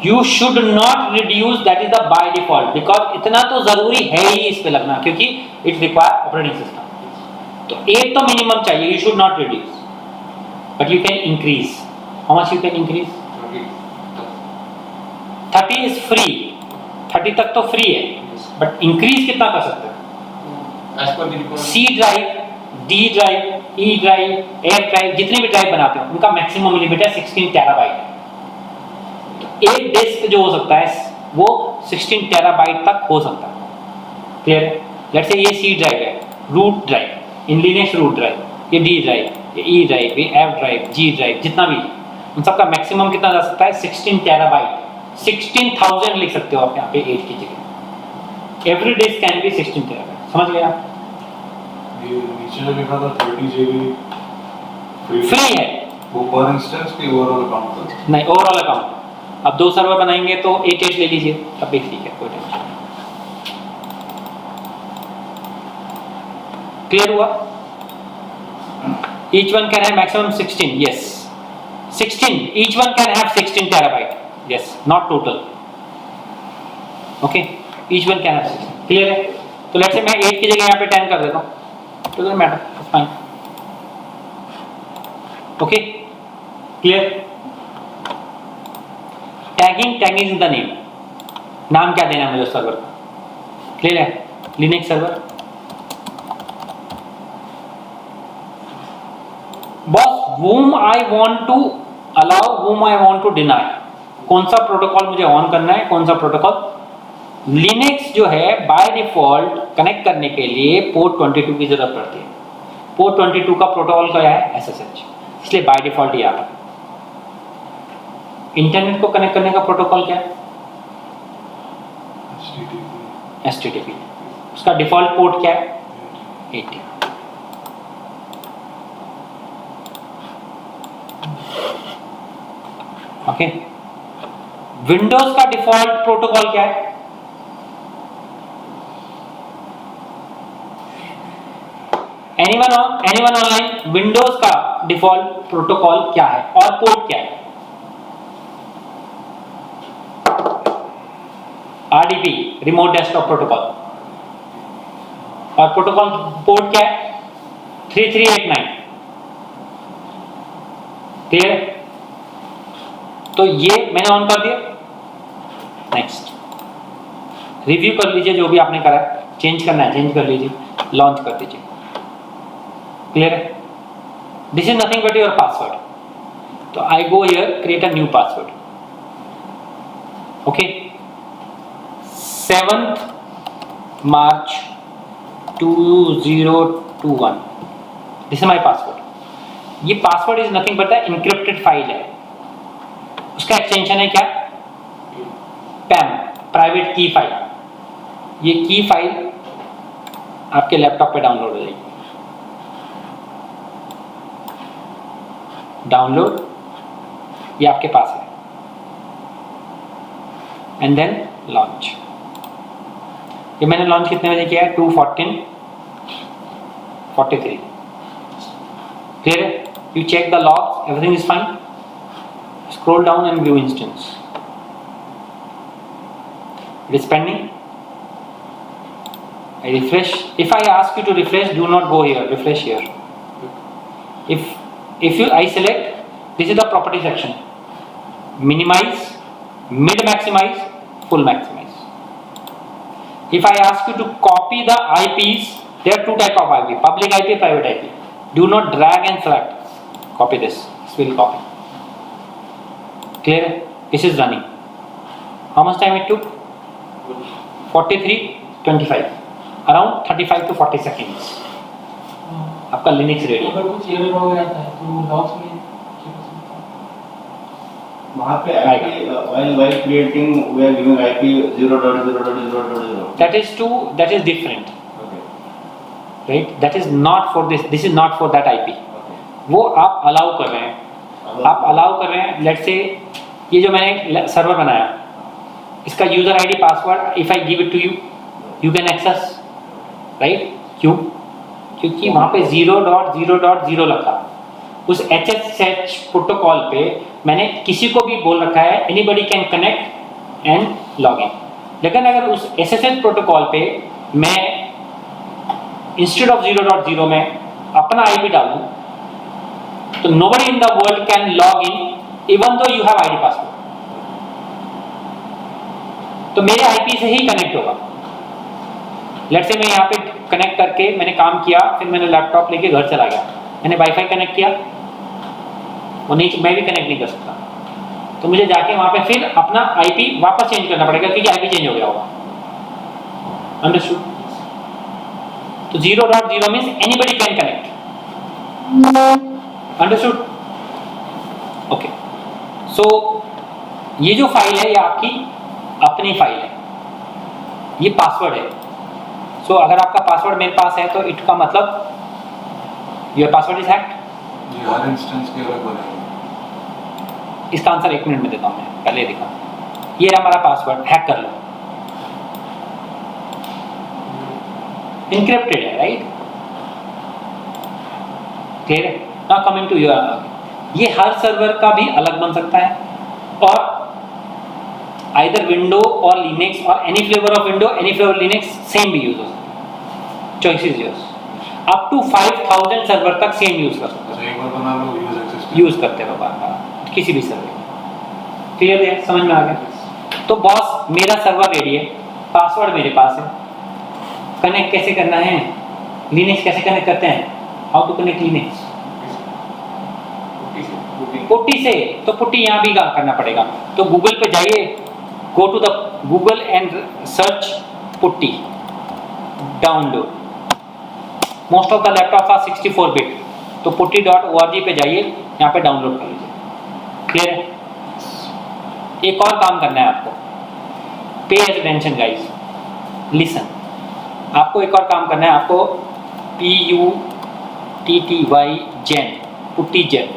You should not reduce, that is the by default, because इतना तो जरूरी है ही इस पे लगना, क्योंकि इट रिक्वायर ऑपरेटिंग सिस्टम। तो 8 तो मिनिमम चाहिए, you should not reduce, but you can increase. How much you can increase? 30 is free, 30 तक तो फ्री है, बट इंक्रीज कितना कर सकते हैं? C drive, D drive, E drive, F drive, जितने भी ड्राइव बनाते हो उनका मैक्सिमम लिमिट है 16 टेराबाइट। तो एक डिस्क जो हो सकता है वो 16 टेराबाइट तक हो सकता है। क्लियर है? लेट्स से ये सी ड्राइव है, root drive, in Linux root drive, ये डी ड्राइव, ये ई ड्राइव, ये एफ ड्राइव, जी ड्राइव, जितना भी, उन सबका मैक्सिमम कितना जा सकता है? 16 टेराबाइट। 16,000 लिख सकते हो आप यहाँ पे 8 की जगह। Every disc can be 16 terabyte. समझ गए आप? ये नीचे जो लिखा था 30 GB फ्री है वो पर इंस्टेंस की ओवरऑल अकाउंट का? नहीं, ओवरऑल अकाउंट। अब 2 सर्वर बनाएंगे तो 8 ले लीजिए, तब भी ठीक है, कोई टेंशन नहीं। क्लियर हुआ? Each one can have maximum 16, yes, 16, each one can have 16 terabyte, yes, not total, okay, each one can have 16. Clear है? तो लेट्स से मैं 8 की जगह यहाँ पे 10 कर देता हूँ, doesn't matter, it's fine, okay, clear? Tagging is the name, नाम क्या देना है मुझे सर्वर का? क्लियर है? Linux server. Boss, whom I want to allow, whom I want to deny, कौन सा प्रोटोकॉल मुझे ऑन करना है, कौन सा प्रोटोकॉल? लिनक्स जो है बाय डिफॉल्ट कनेक्ट करने के लिए पोर्ट 22 की जरूरत पड़ती है। पोर्ट 22 का प्रोटोकॉल क्या है? SSH, इसलिए बाय डिफॉल्ट ये आता है। इंटरनेट को कनेक्ट करने का प्रोटोकॉल क्या है? HTTP। उसका डिफॉल्ट पोर्ट क्या है? 80। ओके, विंडोज का डिफॉल्ट प्रोटोकॉल क्या है? एनीवन ऑनलाइन, विंडोज का डिफॉल्ट प्रोटोकॉल क्या है और पोर्ट क्या है? RDP, रिमोट डेस्कटॉप प्रोटोकॉल, और प्रोटोकॉल पोर्ट क्या है? 3389। क्लियर? तो ये मैंने ऑन कर दिया। नेक्स्ट रिव्यू कर लीजिए जो भी आपने करा, चेंज करना है चेंज कर लीजिए, लॉन्च कर दीजिए। क्लियर है? This is nothing but your password. तो I go here, create a new password. Okay, 7th March 2021, this is my password. ये password is nothing but the encrypted file है, उसका एक्सटेंशन है क्या? PEM, private key file. ये key file आपके laptop पे download हो जाएगी। डाउनलोड, ये आपके पास है, एंड देन लॉन्च। ये मैंने लॉन्च कितने बजे किया है? 2:14:43। क्लियर है? You check the logs, everything is fine. Scroll down and view instance. It is pending. I refresh. If I ask you to refresh, do not go here. Refresh here. If I select, this is the property section. Minimize, mid maximize, full maximize. If I ask you to copy the IPs, there are 2 types of IP: public IP, private IP. Do not drag and select. Copy this. This will copy. Clear? This is running. How much time it took? 43:25, around 35 to 40 seconds. आपका Linux ready. अगर कुछ error हो गया था तो logs में वहाँ पे IP while creating we are giving IP 0.0.0.0. That is different, Okay. right? That is not for this. This is not for that IP. Okay. वो आप अलाउ कर रहे हैं, आप अलाउ कर रहे हैं। लेट्स से ये जो मैंने सर्वर बनाया, इसका user ID password if I give it to you, you can access, right? क्यों? क्योंकि वहाँ पे 0.0.0 लिखा। उस SSH प्रोटोकॉल पे मैंने किसी को भी बोल रखा है anybody can connect and log in. लेकिन अगर उस SSH प्रोटोकॉल पे मैं इंस्टेड ऑफ 0.0 में अपना IP डालूं तो nobody in the world can log in even though you have ID password. तो मेरे IP से ही कनेक्ट होगा। लेट्स से मैं यहाँ पे कनेक्ट करके मैंने काम किया, फिर मैंने लैपटॉप लेके घर चला गया, मैंने वाईफाई कनेक्ट किया, वो नहीं, मैं भी कनेक्ट नहीं कर सकता। तो मुझे जाके वहाँ पे फिर अपना IP वापस चेंज करना पड़ेगा क्योंकि IP चेंज हो गया होगा। अंडरस्टूड? तो 0.0 means anybody can connect. Understood? Okay. So ये जो फाइल है ये आपकी अपनी फाइल है, ये पासवर्ड है। सो अगर आपका पासवर्ड मेरे पास है तो इट का मतलब योर पासवर्ड इज हैक्ड। ये हर इंस्टेंस के अलग बनेगा। इसका आंसर 1 मिनट में देता हूँ, मैं पहले दिखा। ये रहा हमारा पासवर्ड, हैक कर लो, इनक्रिप्टेड है, राइट? क्लियर है? नाउ कमिंग टू योर, ये हर सर्वर का भी अलग बन सकता है और either विंडो और लिनक्स और any flavour of window any flavour Linux same भी यूज हो सकता है। चॉइस इज योर्स। अप टू 5000 सर्वर तक सेम यूज कर सकते अच्छा, एक बार बना लो, यूज एक्सेस यूज करते हो बार किसी भी सर्वर। क्लियर है? समझ में आ गया? तो बॉस मेरा सर्वर रेडी है, पासवर्ड मेरे पास है, कनेक्ट कैसे करना है, लिनक्स कैसे कनेक्ट करते हैं, how to connect Linux PuTTY से। तो पुट्टी यहाँ भी करना पड़ेगा। तो गूगल पे जाइए, go to the Google and search PuTTY, download. Most of the laptop are 64 bit, तो putty.org पे जाइए, यहाँ पे डाउनलोड कर लीजिए। क्लियर है? एक और काम करना है आपको, पे अटेंशन गाइस, लिसन। आपको एक और काम करना है, आपको PUTTY जेन, पुट्टी जेन,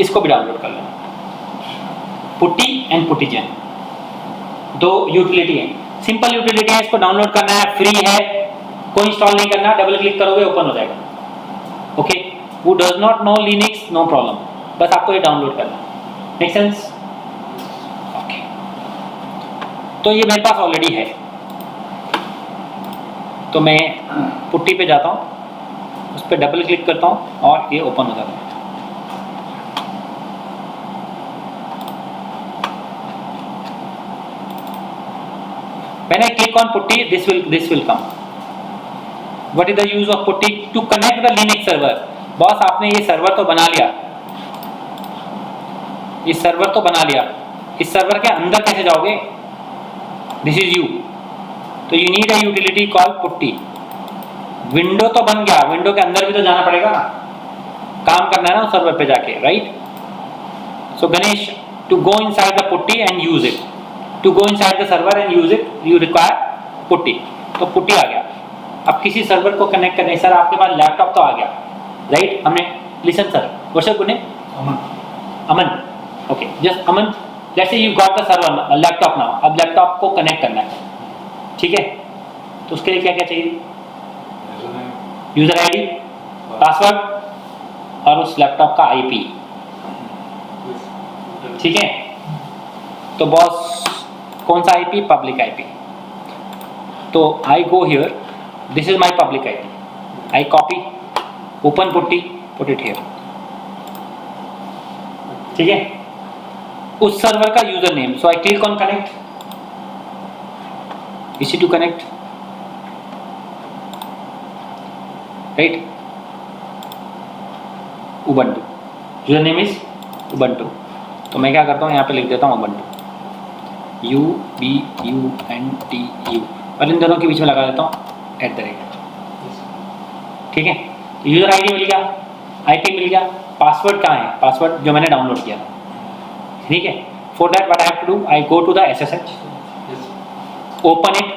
इसको भी डाउनलोड कर लेना। पुट्टी एंड पुट्टी जेन दो यूटिलिटी है, सिंपल यूटिलिटी है, इसको डाउनलोड करना है, फ्री है, कोई इंस्टॉल नहीं करना, डबल क्लिक करोगे ओपन हो जाएगा। Okay, who does not know Linux, no problem, बस आपको ये डाउनलोड करना है। Make sense? ओके, तो ये मेरे पास ऑलरेडी है, तो मैं पुट्टी पे जाता हूँ, उस पर डबल क्लिक करता हूँ और ये ओपन हो जाता है। When I click on putty, this will come. What is the use of putty? To connect the Linux server. Boss आपने ये सर्वर तो बना लिया, इस सर्वर तो बना लिया, इस सर्वर के अंदर कैसे जाओगे? This is you. तो you need a utility called putty. Window तो बन गया, विंडो के अंदर भी तो जाना पड़ेगा ना, काम करना है ना उस सर्वर पे जाके, right? So Ganesh, to go inside the putty and use it. To go inside the server and use it, you require putty. तो पुट्टी आ गया। अब किसी सर्वर को कनेक्ट करने, सर आपके पास लैपटॉप तो आ गया, राइट? हमने listen sir, Varsha Gune Aman, okay, just Aman, let's say you got the server laptop now. अब लैपटॉप को कनेक्ट करना है, ठीक है? तो उसके लिए क्या क्या चाहिए? यूजर आईडी, पासवर्ड और उस लैपटॉप का IP, ठीक है? तो बॉस कौन सा IP? Public IP। तो I go here, this is my public IP, I copy, open PuTTY, put it here, ठीक है? उस सर्वर का user name, so I click on connect, इसी to connect, right? Ubuntu, user name is Ubuntu. तो मैं क्या करता हूँ, यहाँ पे लिख देता हूँ उबंटू, UBUNTU, और इन दोनों के बीच में लगा देता हूँ @ ठीक है? यूजर आईडी मिल गया, IP मिल गया, पासवर्ड कहाँ है? पासवर्ड जो मैंने डाउनलोड किया था, ठीक है? For that what I have to do, I go to the SSH, open it,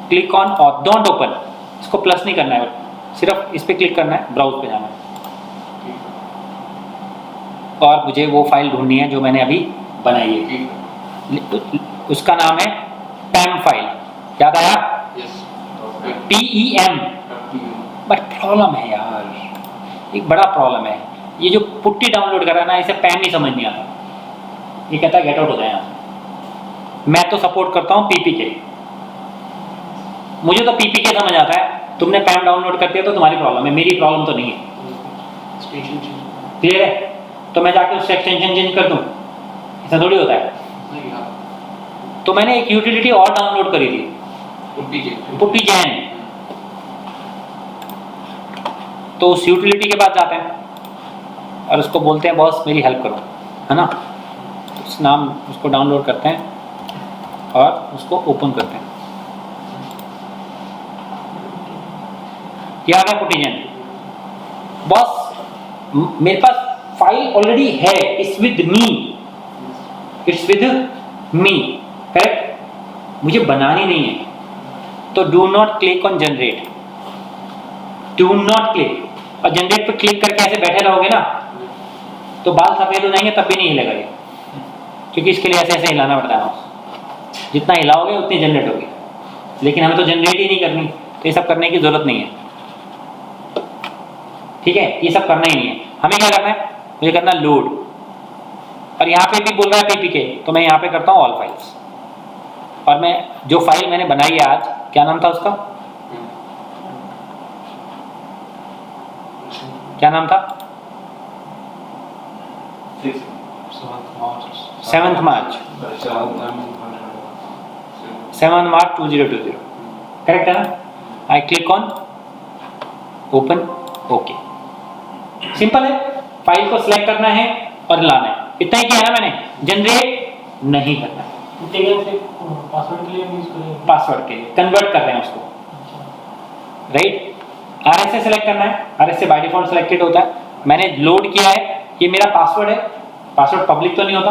click on, और डोंट ओपन, इसको प्लस नहीं करना है, सिर्फ इस पर क्लिक करना है, ब्राउज पे जाना है, और मुझे वो फाइल ढूंढनी है जो मैंने अभी बनाई है, उसका नाम है PAM फाइल, याद आया? TEM, बट प्रॉब्लम है यार, एक बड़ा प्रॉब्लम है। ये जो पुट्टी डाउनलोड कर रहा है ना, इसे पैम नहीं समझ नहीं आता, ये कहता है गेट आउट हो जाए यहाँ से। मैं तो सपोर्ट करता हूँ PPK, मुझे तो PPK समझ आता है। तुमने पैम डाउनलोड करती है तो तुम्हारी प्रॉब्लम है, मेरी प्रॉब्लम तो नहीं है। क्लियर है? तो मैं जाके उससे एक्सटेंशन चेंज कर दूँ, ऐसा थोड़ी होता है। तो मैंने एक यूटिलिटी और डाउनलोड करी थी, पुट्टी जैन। तो उस यूटिलिटी के बाद जाते हैं और उसको बोलते हैं बॉस मेरी हेल्प करो, है ना। उस नाम उसको डाउनलोड करते हैं और उसको ओपन करते हैं। क्या आ गया पुट्टी जैन। बॉस मेरे पास फाइल ऑलरेडी है, इट्स विद मी, करेक्ट, मुझे बनानी नहीं है। तो do not click on generate, do not click. और जनरेट पर क्लिक करके ऐसे बैठे रहोगे ना तो बाल सफेद हो जाएंगे, तब भी नहीं हिलेगा ये, क्योंकि इसके लिए ऐसे ऐसे हिलाना पड़ता है। जितना हिलाओगे उतनी जनरेट होगी, लेकिन हमें तो जनरेट ही नहीं करनी, तो ये सब करने की जरूरत नहीं है। ठीक है, ये सब करना ही नहीं है। हमें क्या करना है, मुझे करना लोड, और यहाँ पे भी बोल रहा है PPK, तो मैं यहाँ पे करता हूँ ऑल फाइल्स। और मैं जो फाइल मैंने बनाई है आज, क्या नाम था उसका, क्या नाम था, 7th March 2020, करेक्ट है ना। आई click on open, okay, simple है। फाइल को सिलेक्ट करना है और लाना है, इतना ही किया ना मैंने, जनरेट नहीं करना। पासवर्ड के लिए यूज करेंगे, पासवर्ड के लिए कन्वर्ट कर रहे हैं उसको, राइट। RSA सेलेक्ट करना है, RSA बाय डिफॉल्ट सिलेक्टेड होता है। मैंने लोड किया है, ये मेरा पासवर्ड है, पासवर्ड पब्लिक तो नहीं होता,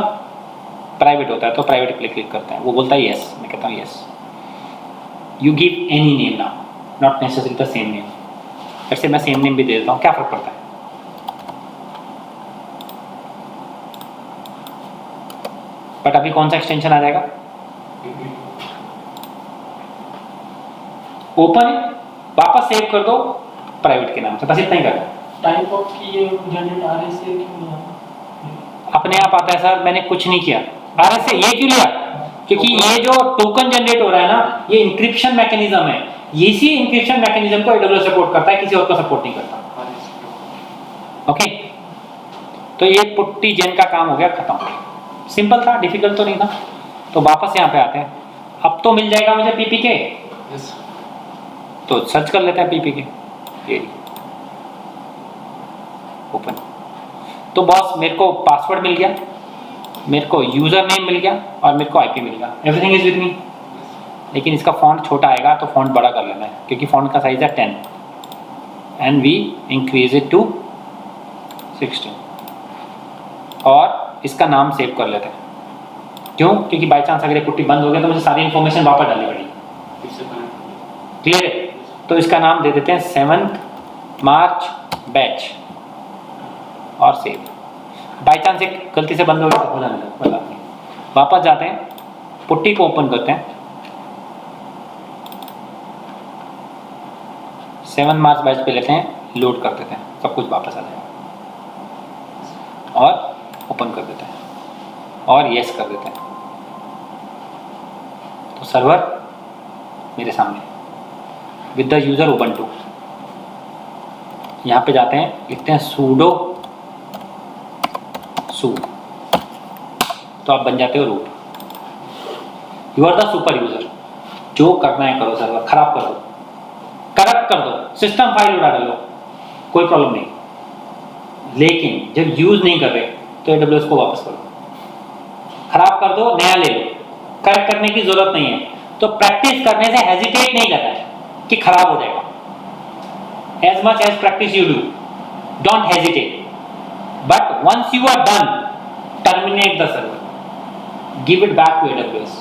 प्राइवेट होता है, तो प्राइवेट पे क्लिक करते हैं। वो बोलता है यस, मैं कहता हूँ yes. You give any name now, not necessary the same name. ऐसे मैं सेम नेम भी दे देता हूँ, क्या फर्क पड़ता है। बट अभी कौन सा एक्सटेंशन आ जाएगा, ओपन है, वापस सेव कर दो प्राइवेट के नाम से, बस इतना ही करना। टाइप ऑफ की ये जनरेट RSA क्यों नहीं आता? अपने आप आता है सर, मैंने कुछ नहीं किया। RSA ये क्यों लिया, क्योंकि ये जो टोकन जनरेट हो रहा है ना, ये इंक्रिप्शन मैकेनिज्म है। इसी इंक्रिप्शन मैकेनिज्म को AWS सपोर्ट करता है, किसी और को सपोर्ट नहीं करता। ओके, तो ये पुट्टी जैन का काम हो गया खत्म। सिंपल था, डिफिकल्ट तो नहीं था। तो वापस यहाँ पे आते हैं, अब तो मिल जाएगा मुझे PPK, तो सर्च कर लेते हैं PPK, ये ओपन। तो बॉस मेरे को पासवर्ड मिल गया, मेरे को यूजर नेम मिल गया और मेरे को IP मिल गया, एवरीथिंग इज विद मी। लेकिन इसका फॉन्ट छोटा आएगा, तो फॉन्ट बड़ा कर लेना है, क्योंकि फॉन्ट का साइज है 10 and we increase it to 16। और इसका नाम सेव कर लेते हैं, क्यों, क्योंकि बाई चांस अगर ये पुट्टी बंद हो गया तो मुझे सारी इन्फॉर्मेशन वापस डालनी पड़ेगी। क्लियर है? तो इसका नाम दे देते हैं 7th March बैच और सेव। बाई चांस एक गलती से बंद हो गया तो हो जाने दो, कोई बात नहीं। वापस जाते हैं, पुट्टी को ओपन करते हैं, 7 March बैच पे लेते हैं, लोड कर देते हैं, सब कुछ वापस आ जाएगा और ओपन कर देते हैं और यस कर देते हैं। तो सर्वर मेरे सामने विद द यूजर उबंटू। यहाँ पे जाते हैं, लिखते हैं sudo su, तो आप बन जाते हो root. You are the superuser, जो करना है करो, सर्वर खराब कर दो, करप्ट कर दो, सिस्टम फाइल उड़ा डालो, कोई प्रॉब्लम नहीं। लेकिन जब यूज नहीं कर रहे तो AWS को वापस करो, खराब कर दो, नया ले लो, करेक्ट करने की जरूरत नहीं है। तो प्रैक्टिस करने से हेजिटेट नहीं करना है कि खराब हो जाएगा। As much as practice you do, don't hesitate, but once you are done, terminate the server, give it back to AWS।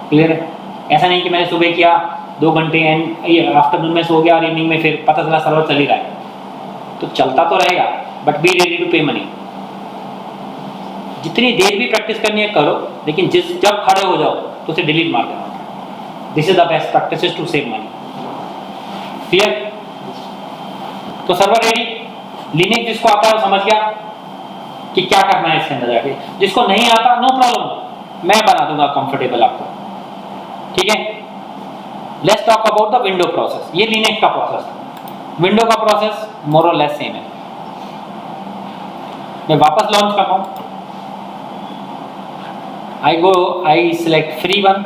Clear है? ऐसा नहीं कि मैंने सुबह किया 2 घंटे एंड आफ्टरनून में सो गया और इवनिंग में फिर पता चला सर्वर चल ही रहा है। तो चलता तो रहेगा, बट बी रेडी टू पे मनी। जितनी देर भी प्रैक्टिस करनी है करो, लेकिन जब खड़े हो जाओ तो उसे डिलीट मार देना। This is the best practice to save money. Clear? तो सर्वर रेडी, लिनक्स जिसको आता है वो समझ गया कि क्या करना है इसके अंदर जाके, जिसको नहीं आता नो प्रॉब्लम, मैं बना दूंगा कंफर्टेबल आपको, ठीक है? Let's talk about the window process. ये लिनक्स का प्रोसेस है, विंडो का प्रोसेस मोर और लेस सेम है। मैं वापस लॉन्च करता हूं, I select free one,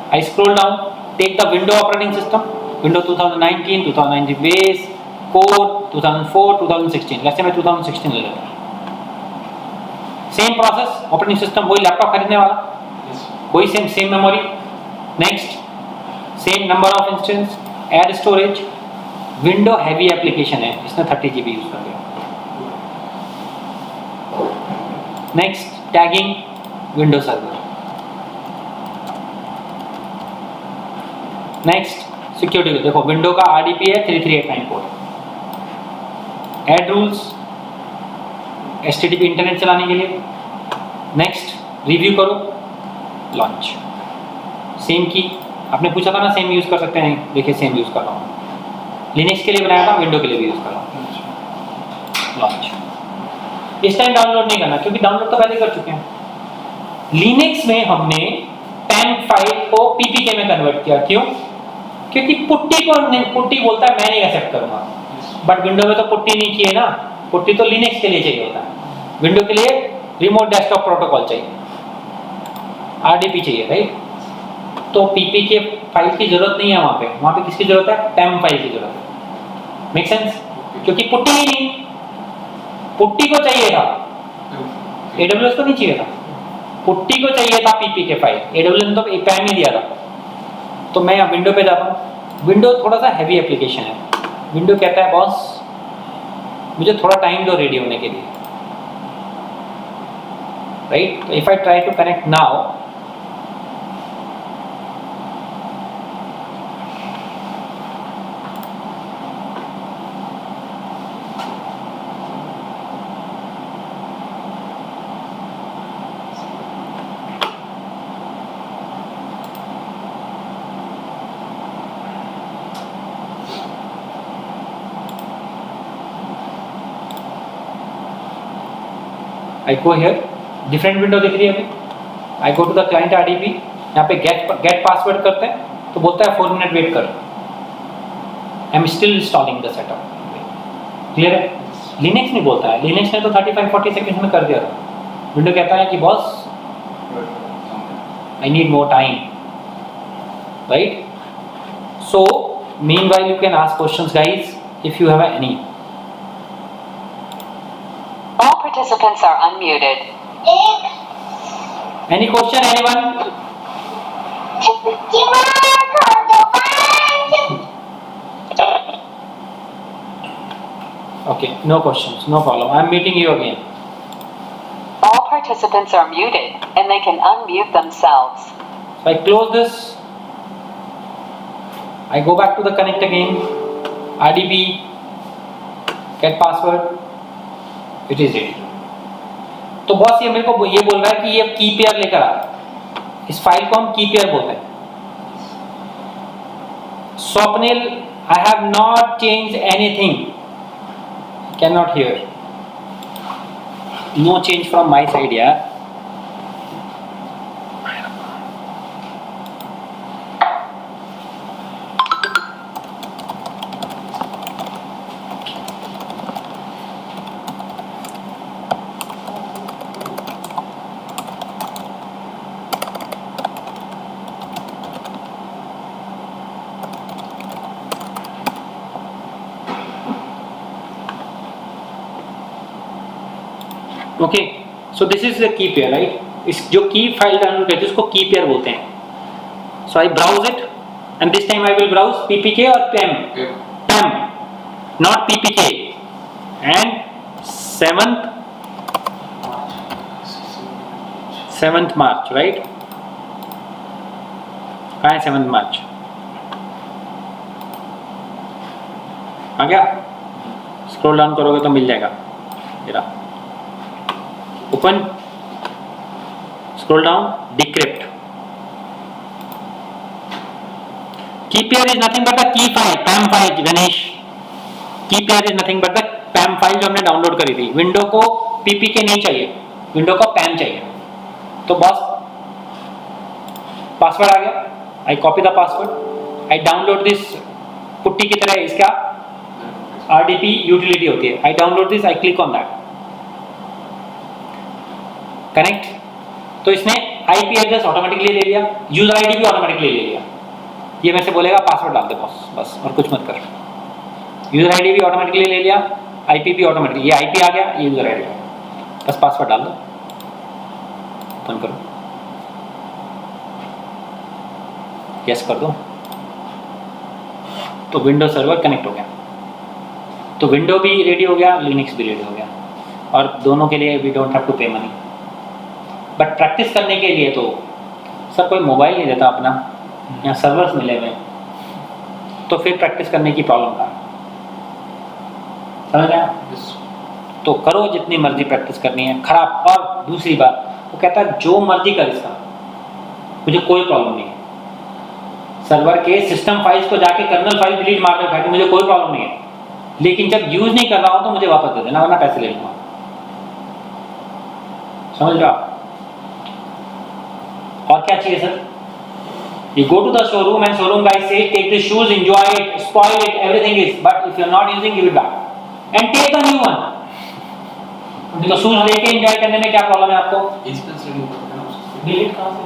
I scroll down, take the window operating system, window 2019, 2019 base, core 2004, 2016, let's say मैं 2016 ले लेता हूँ। सेम प्रोसेस, ऑपरेटिंग सिस्टम वही, लैपटॉप खरीदने वाला वही, same memory, next same number of instance, add storage, window heavy application है, इसने 30 GB यूज कर दिया। Next tagging, window server. Next security, देखो विंडो का RDP है 33894 port, add rules, HTTP internet चलाने के लिए। नेक्स्ट रिव्यू करो, लॉन्च। सेम की आपने पूछा था ना, सेम यूज कर सकते हैं, देखिए सेम यूज कर रहा हूँ, लिनक्स के लिए बनाया था, विंडो के लिए भी यूज कर रहा हूँ। लॉन्च। इस टाइम डाउनलोड नहीं करना क्योंकि डाउनलोड तो पहले कर चुके हैं। लिनक्स में हमने टेम्प फाइल को PPK में कन्वर्ट किया, क्यों? क्योंकि पुट्टी बोलता है मैं नहीं एक्सेप्ट करूंगा, बट विंडो में तो पुट्टी नहीं चाहिए ना, पुट्टी तो लिनक्स के लिए चाहिए होता है, विंडो के लिए रिमोट डेस्कटॉप प्रोटोकॉल चाहिए, RDP चाहिए, राइट? तो PPK फाइल की जरूरत नहीं है वहां पे किसकी जरूरत है? टेम्प फाइल की जरूरत है। Make sense? क्योंकि पुट्टी ही नहीं, पुट्टी को चाहिए था, AWS को नहीं चाहिए था, पुट्टी को चाहिए था PPK फाइल, AWS ने तो PAM ही दिया था। तो मैं अब विंडो पे जाता हूँ, विंडो थोड़ा सा हैवी एप्लीकेशन है, विंडो कहता है बॉस मुझे थोड़ा टाइम दो रेडी होने के लिए, राइट? तो if I try to connect now, I go here, different window दिख रही है अभी, I go to the client RDP, यहाँ पे गेट पासवर्ड करते हैं तो बोलता है 4 मिनट वेट कर, I am still installing the setup. Clear है? लिनक्स नहीं बोलता है, लिनक्स ने तो 35-40 सेकंड्स में कर दिया था, विंडो कहता है कि boss I need more time, right? So meanwhile you can ask questions guys if you have any. All participants are unmuted. Any question, anyone? Okay, no questions, no problem. I am meeting you again. All participants are muted and they can unmute themselves. So I close this. I go back to the connect again. RDP, get password. It is ready. तो boss ये मेरे को ये बोल रहा है कि ये की पेयर लेकर आ, इस फाइल को हम की पेयर बोलते हैं। Swapnil, I have not changed anything. Cannot hear. No change from my side, yeah. Okay, so this is the key pair, right? इस जो की फाइल डाउनलोड करते हैं उसको की पेयर बोलते हैं। So I browse it and this time I will browse PPK और PAM, not PPK। And 7th March, right? कहाँ है 7th मार्च? आ गया? स्क्रॉल डाउन करोगे तो मिल जाएगा। Open, scroll down, decrypt. Key pair is nothing but the key file, PEM file Ganesh. Key pair is nothing but the PEM file जो हमने download करी थी। विंडो को पीपीके नहीं चाहिए, विंडो को पैम चाहिए। तो बस पासवर्ड आ गया, I copy the password, I download this, PuTTY की तरह इसका RDP यूटिलिटी होती है, I download this, I click on that, connect. तो इसने IP एड्रेस ऑटोमेटिकली ले लिया, यूजर ID भी ऑटोमेटिकली ले लिया। ये मेरे से बोलेगा पासवर्ड डाल दे बॉस, बस और कुछ मत कर। यूजर ID भी ऑटोमेटिकली ले लिया, IP भी ऑटोमेटिकली, ये IP आ गया, ये यूजर ID आ गया, बस पासवर्ड डाल दो, ओपन करो, यस कर दो, तो विंडो सर्वर कनेक्ट हो गया। तो विंडो भी रेडी हो गया, लिनक्स भी रेडी हो गया, और दोनों के लिए वी डोंट हैव टू पे मनी। बट प्रैक्टिस करने के लिए तो सर कोई मोबाइल नहीं देता अपना, यहाँ सर्वर्स मिले हुए, तो फिर प्रैक्टिस करने की प्रॉब्लम था, समझ आया? तो करो जितनी मर्जी प्रैक्टिस करनी है, खराब। और दूसरी बात, वो कहता है जो मर्जी कर इसका, मुझे कोई प्रॉब्लम नहीं है। सर्वर के सिस्टम फाइल्स को जाके कर्नल फाइल डिलीट मार दो ताकि मुझे कोई प्रॉब्लम नहीं है, लेकिन जब यूज नहीं कर रहा हूं तो मुझे वापस दे देना, वरना पैसे ले लूंगा। समझ रहे आप? और क्या चाहिए sir? You go to the showroom and showroom guy say take the shoes, enjoy it, spoil it, everything is, but if you are not using, give it back and take a new one. तो shoes लेके enjoy करने में क्या problem है आपको? Delete कहाँ से?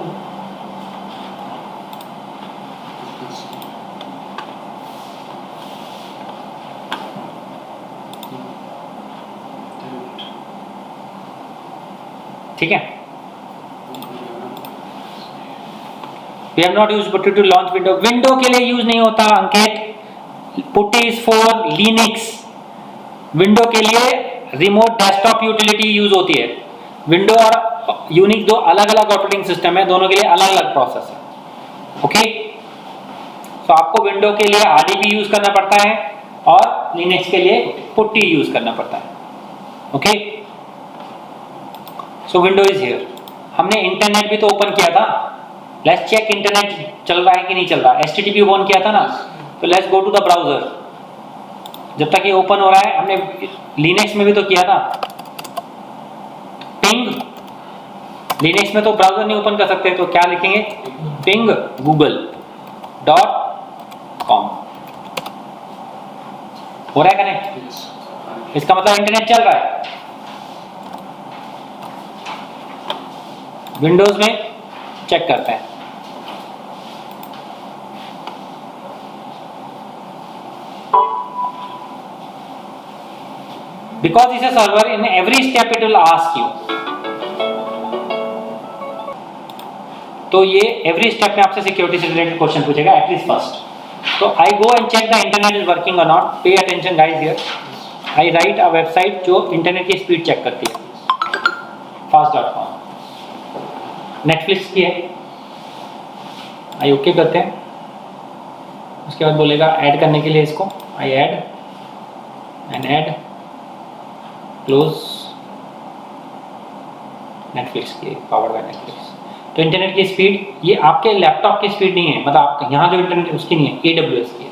ठीक है, we have not used putty to launch window. Window के लिए यूज नहीं होता Ankit, PuTTY is for Linux. Window के लिए रिमोट डेस्कटॉप यूटिलिटी यूज होती है। विंडो और यूनिक्स दो अलग अलग ऑपरेटिंग सिस्टम है, दोनों के लिए अलग अलग प्रोसेस है। ओके, तो आपको विंडो के लिए RDP यूज करना पड़ता है और लिनक्स के लिए पुट्टी यूज करना पड़ता है। Okay, so window is here. हमने इंटरनेट भी तो ओपन किया था, लेट्स चेक इंटरनेट चल रहा है कि नहीं चल रहा। HTTP ओपन किया था ना, तो let's go to the browser. जब तक ये ओपन हो रहा है, हमने लिनक्स में भी तो किया था पिंग। लिनक्स में तो ब्राउजर नहीं ओपन कर सकते, तो क्या लिखेंगे? Ping google.com। हो रहा है कनेक्ट? इसका मतलब इंटरनेट चल रहा है। विंडोज में चेक करते हैं, because it's a server, in every step it will ask you। तो ये एवरी स्टेप में आपसे सिक्योरिटी से रिलेटेड क्वेश्चन पूछेगा, एटलीस्ट फर्स्ट। तो I go and check the internet is working और not. Pay attention guys here, I write a website जो internet की स्पीड चेक करती है, fast.com। नेटफ्लिक्स की है, आई ओके करते हैं। उसके बाद बोलेगा ऐड करने के लिए इसको, I add and add close. Netflix की पावर्ड बाय नेटफ्लिक्स। तो इंटरनेट की स्पीड ये आपके लैपटॉप की स्पीड नहीं है, मतलब आपका यहाँ जो इंटरनेट उसकी नहीं है, AWS की है,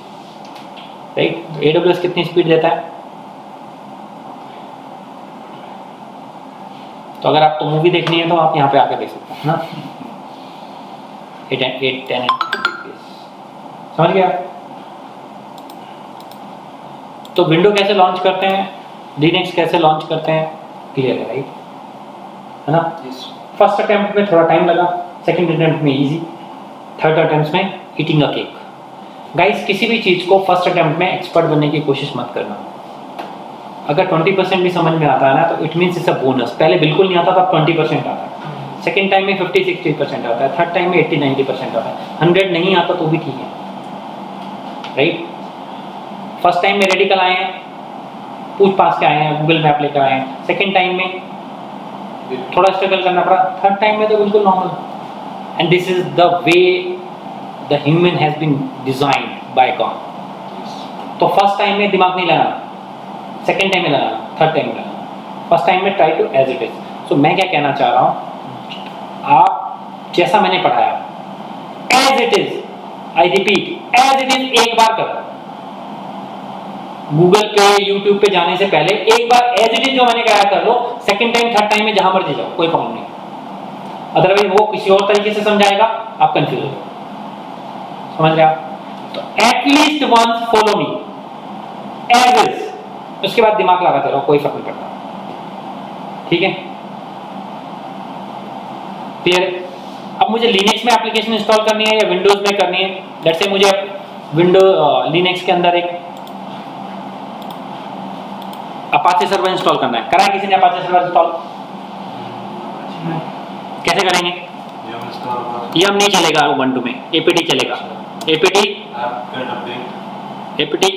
राइट? तो AWS कितनी स्पीड देता है? तो अगर आपको मूवी देखनी है तो आप यहाँ पे आकर देख सकते हैं ना, 810 Mbps। समझ गया? तो विंडो कैसे लॉन्च करते हैं, लिनक्स कैसे लॉन्च करते हैं, क्लियर है, राइट? है ना? फर्स्ट अटेम्प्ट में थोड़ा टाइम लगा, सेकंड अटेम्प्ट में इजी, थर्ड अटेम्प्ट में ईटिंग अ केक। गाइस, किसी भी चीज़ को फर्स्ट अटेम्प्ट में एक्सपर्ट बनने की कोशिश मत करना। अगर 20% भी समझ में आता है ना, तो it means it's a bonus. पहले बिल्कुल नहीं आता था, 20% आता है, सेकंड टाइम में 50-60% आता है, थर्ड टाइम में 80-90% आता है, 100 नहीं आता तो भी ठीक है, राइट? फर्स्ट टाइम में रेडिकल आए हैं, पूछ पास के आए हैं, गूगल मैप लेकर आए हैं, सेकंड टाइम में थोड़ा स्ट्रगल करना पड़ा, थर्ड टाइम में तो बिल्कुल normal. And this is the way the human has been designed by God. तो फर्स्ट टाइम में दिमाग नहीं लगाना, सेकेंड टाइम में लगाना, थर्ड टाइम में लगाना, फर्स्ट टाइम में try to as it is. सो मैं क्या कहना चाह रहा हूँ, आप जैसा मैंने पढ़ाया as it is, I repeat, as it is एक बार करो। गूगल पे यूट्यूब पे जाने से पहले एक बार एज इट इज जो मैंने कहा कर लो, सेकंड टाइम थर्ड टाइम में जहां मर्जी जाओ, कोई प्रॉब्लम नहीं। अदरवाइज वो किसी और तरीके से समझाएगा, आप कंफ्यूज हो, समझ रहे आप? तो at least once follow me as is, उसके बाद दिमाग लगाते रहो, कोई फर्क नहीं पड़ता। ठीक है, क्लियर? अब मुझे लिनक्स में एप्लीकेशन इंस्टॉल करनी है या विंडोज में करनी है? लेट्स से मुझे विंडो लिनक्स के अंदर एक अपाचे सर्वर इंस्टॉल करना है। करा है किसी ने अपाचे सर्वर इंस्टॉल? कैसे करेंगे? ये हम नहीं चलेगा उबंटू में, एपीटी चलेगा। एपीटी एपीटी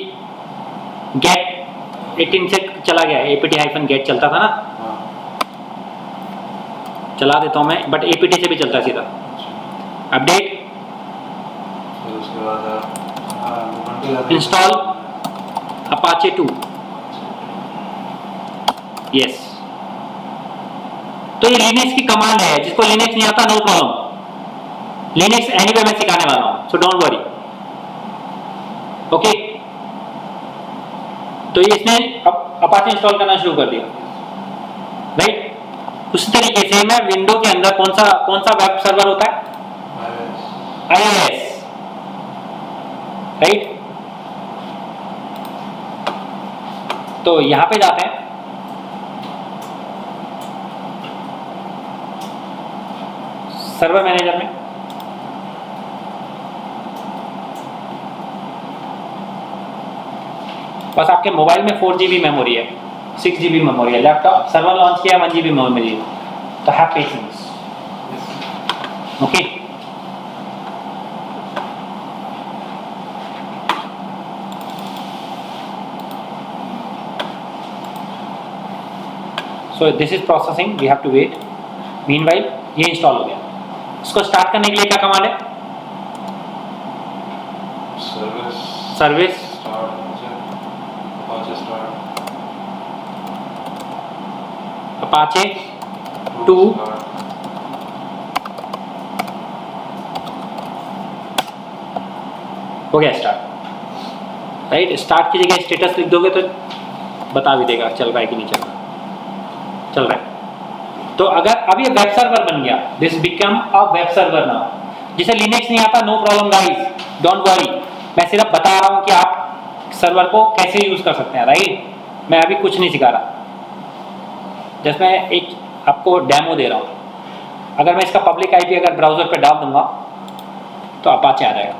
गेट 18 से चला गया है, एपीटी-गेट चलता था ना, चला देता हूं मैं, बट एपीटी से भी चलता है सीधा। Update, install Apache 2, yes. तो ये लिनक्स की कमांड है, जिसको लिनक्स नहीं आता नो प्रॉब्लम, लिनक्स एनीवे मैं सिखाने वाला हूं, सो डोंट वरी। ओके, तो ये इसने अब अपाचे इंस्टॉल करना शुरू कर दिया, राइट? उसी तरीके से मैं विंडो के अंदर कौन सा वेब सर्वर होता है? iOS, right? तो यहां पे जाते हैं, सर्वर मैनेजर में, बस आपके मोबाइल में 4 GB मेमोरी है, 6 GB मेमोरी है, लैपटॉप सर्वर लॉन्च किया 1 GB मेमोरी है, तो have patience. Okay, so this is processing, we have to wait. Meanwhile ये इंस्टॉल हो गया। इसको स्टार्ट करने के लिए क्या कमांड है? सर्विस अपाचे 2 हो गया स्टार्ट, राइट? स्टार्ट की जगह स्टेटस लिख दोगे तो बता भी देगा चल रहा है कि नहीं चल रहा, चल रहा है। तो अगर अब ये वेब सर्वर बन गया, this become a web server now. जिसे लिनक्स नहीं आता, no problem guys, don't worry, मैं सिर्फ बता रहा हूं कि आप सर्वर को कैसे यूज कर सकते हैं, राइट? मैं अभी कुछ नहीं सिखा रहा, जस्ट मैं एक आपको डेमो दे रहा हूं। अगर मैं इसका पब्लिक आईपी अगर ब्राउजर पे डाल दूंगा तो अपाचे आ जाएगा।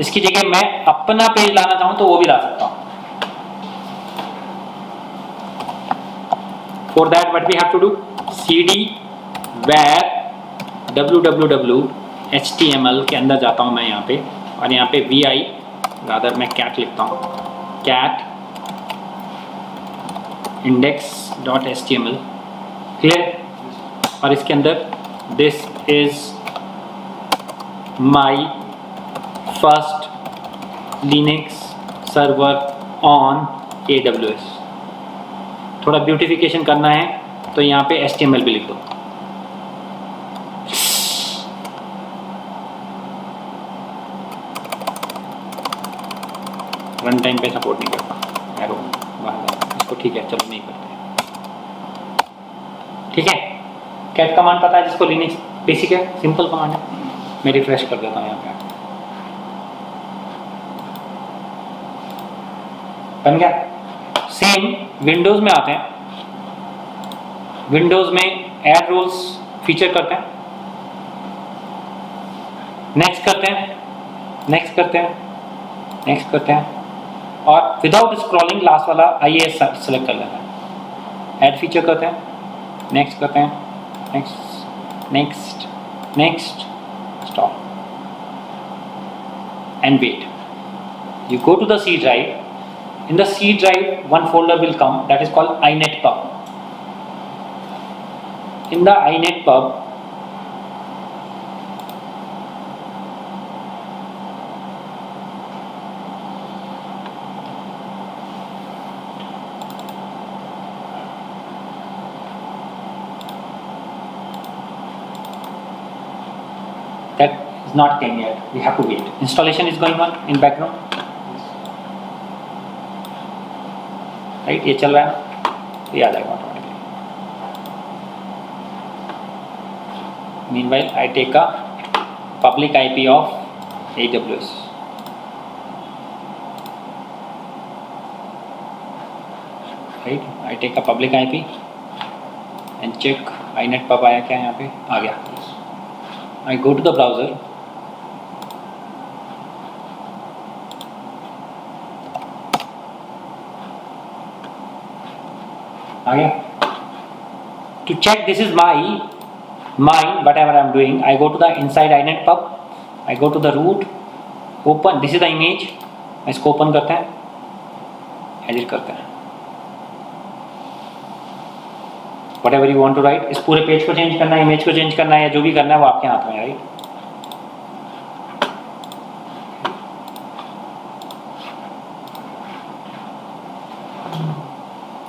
इसकी जगह मैं अपना पेज लाना चाहूं तो वो भी ला सकता हूं। For that what we have to do? cd var www html के अंदर जाता हूं मैं यहाँ पे, और यहाँ पे vi रादर मैं cat लिखता हूँ, cat index.html, क्लियर? और इसके अंदर this is my first Linux server on AWS। थोड़ा ब्यूटिफिकेशन करना है तो यहाँ पे HTML भी लिख दो। रन टाइम पे सपोर्ट नहीं करता एरो, इसको ठीक है, चलो नहीं करते। ठीक है, कैट कमांड पता है जिसको लिनक्स, बेसिक है, सिंपल कमांड है। मैं रिफ्रेश कर देता हूँ यहाँ पे, बन गया। सेम विंडोज में आते हैं, विंडोज में ऐड रूल्स फीचर करते हैं, नेक्स्ट करते हैं, नेक्स्ट करते हैं, नेक्स्ट करते हैं, और विदाउट स्क्रॉलिंग लास्ट वाला IIS सेलेक्ट कर लेते हैं। ऐड फीचर करते हैं, नेक्स्ट करते हैं, next next next, stop and wait. You go to the C drive. In the C drive, one folder will come that is called inetpub. In the inetpub, not came yet. We have to wait. Installation is going on in background. Right? ये चल रहा है, ये आ जाएगा automatically. Meanwhile, I take a public IP of AWS. Right? I take a public IP and check inet pub आया क्या यहाँ पे, आ गया. I go to the browser. आ गया. To check this is mine, whatever I am doing, I go to the inside inet pub, I go to the root, open, this is the image, इसको open करते हैं, edit करते हैं. Whatever you want to write, इस पूरे page को change करना है, इमेज को चेंज करना है, या जो भी करना है वो आपके हाथ में है, राइट.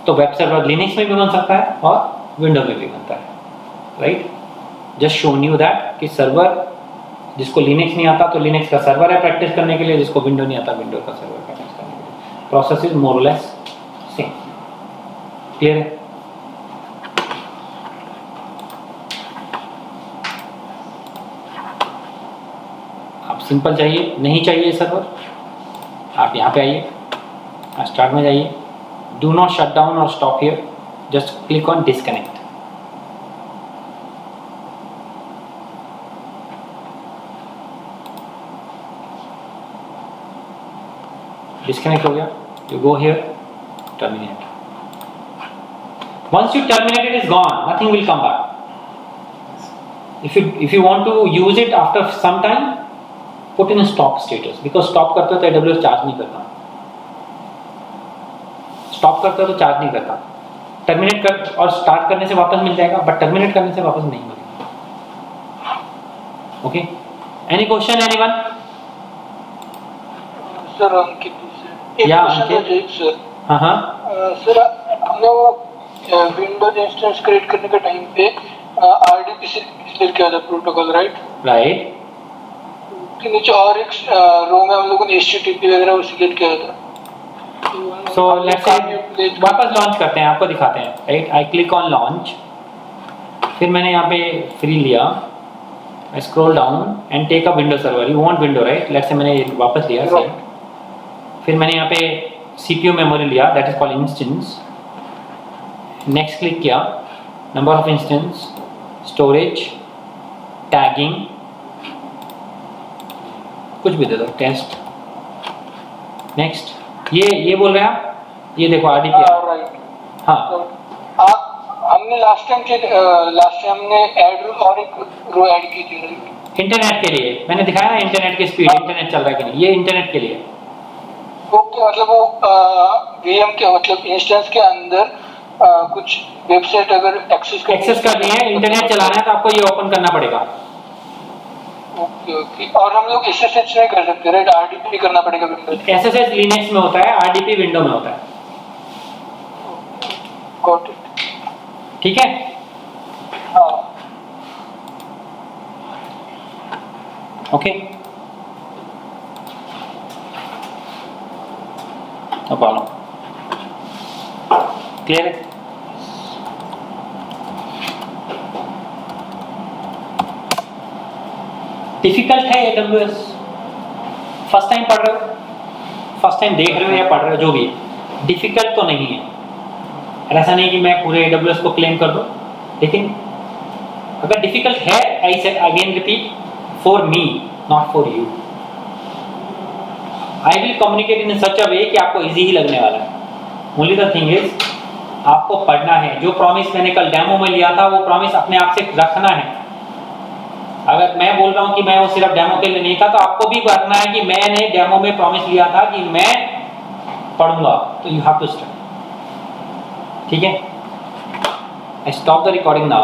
तो वेब सर्वर लिनक्स में भी बन सकता है और विंडो में भी बनता है, right. Just shown you that कि सर्वर जिसको लिनक्स नहीं आता तो लिनक्स का सर्वर है प्रैक्टिस करने के लिए, जिसको विंडो नहीं आता विंडो का सर्वर प्रैक्टिस करने के लिए. प्रोसेस इज मोर और लेस सेम. क्लियर है? आप सिंपल चाहिए, नहीं चाहिए सर्वर, आप यहाँ पे आइए, स्टार्ट में जाइए. Do not shut down or stop here. Just click on disconnect. Disconnect हो गया. You go here, terminate. Once you terminate, it is gone. Nothing will come back. If you want to use it after some time, put in a stop status. Because stop करते हो तो AWS charge नहीं करता. Stop करते हो तो charge नहीं करता. टर्मिनेट कर और स्टार्ट करने से वापस मिल जाएगा, बट टर्मिनेट करने से वापस नहीं मिलेगा. Okay, any question anyone? Sir Ankit sir, या अंकित सर. हाँ सर हमने वो विंडोज इंस्टेंस क्रिएट करने के टाइम पे RDP सिलेक्ट किया था प्रोटोकॉल, राइट. के नीचे और एक रो में हम लोगों ने HTTP वगैरह वो सिलेक्ट किया था. सो लेट्स से वापस लॉन्च करते हैं, आपको दिखाते हैं, right. I click on launch, फिर मैंने यहाँ पे फ्री लिया, I scroll down and take a window server. You want window, right. Let's say मैंने वापस लिया सेम. फिर मैंने यहाँ पे CPU मेमोरी लिया, that is called instance. Next click किया, number of instance, storage, tagging, कुछ भी दे दो, टेस्ट. नेक्स्ट. ये बोल रहे हैं आप, ये देखो RDP. हाँ, हमने लास्ट टाइम हमने ऐड और एक रो ऐड की थी इंटरनेट के लिए. मैंने दिखाया ना इंटरनेट की स्पीड, इंटरनेट चल रहा है कि नहीं, ये इंटरनेट के लिए. ओके, मतलब वो VM के मतलब इंस्टेंस के अंदर कुछ वेबसाइट अगर एक्सेस करनी है, इंटरनेट चलाना है, तो आपको ये ओपन करना पड़ेगा. ओके. और हम लोग SSH नहीं कर सकते, राइट. RDP करना पड़ेगा विंडोज. SSH लिनक्स में होता है, RDP विंडो में होता है. Got it. ठीक है. हाँ. Okay, no problem. क्लियर है? डिफिकल्ट है AWS? फर्स्ट टाइम पढ़ रहे हो, फर्स्ट टाइम देख रहे हो या पढ़ रहे हो, जो भी है, डिफिकल्ट तो नहीं है. ऐसा नहीं कि मैं पूरे AWS को क्लेम कर दूं, लेकिन अगर डिफिकल्ट है, I say again repeat, for me not for you. I will communicate in such a way कि आपको इजी ही लगने वाला है. ओनली द थिंग इज आपको पढ़ना है. जो प्रॉमिस मैंने कल डेमो में लिया था, वो प्रॉमिस अपने आप से रखना है. अगर मैं बोल रहा हूँ कि मैं वो सिर्फ डेमो के लिए नहीं था, तो आपको भी रखना है कि मैंने डेमो में प्रॉमिस लिया था कि मैं पढ़ूंगा, तो यू हैव टू स्टडी. ठीक है. I stop the recording now.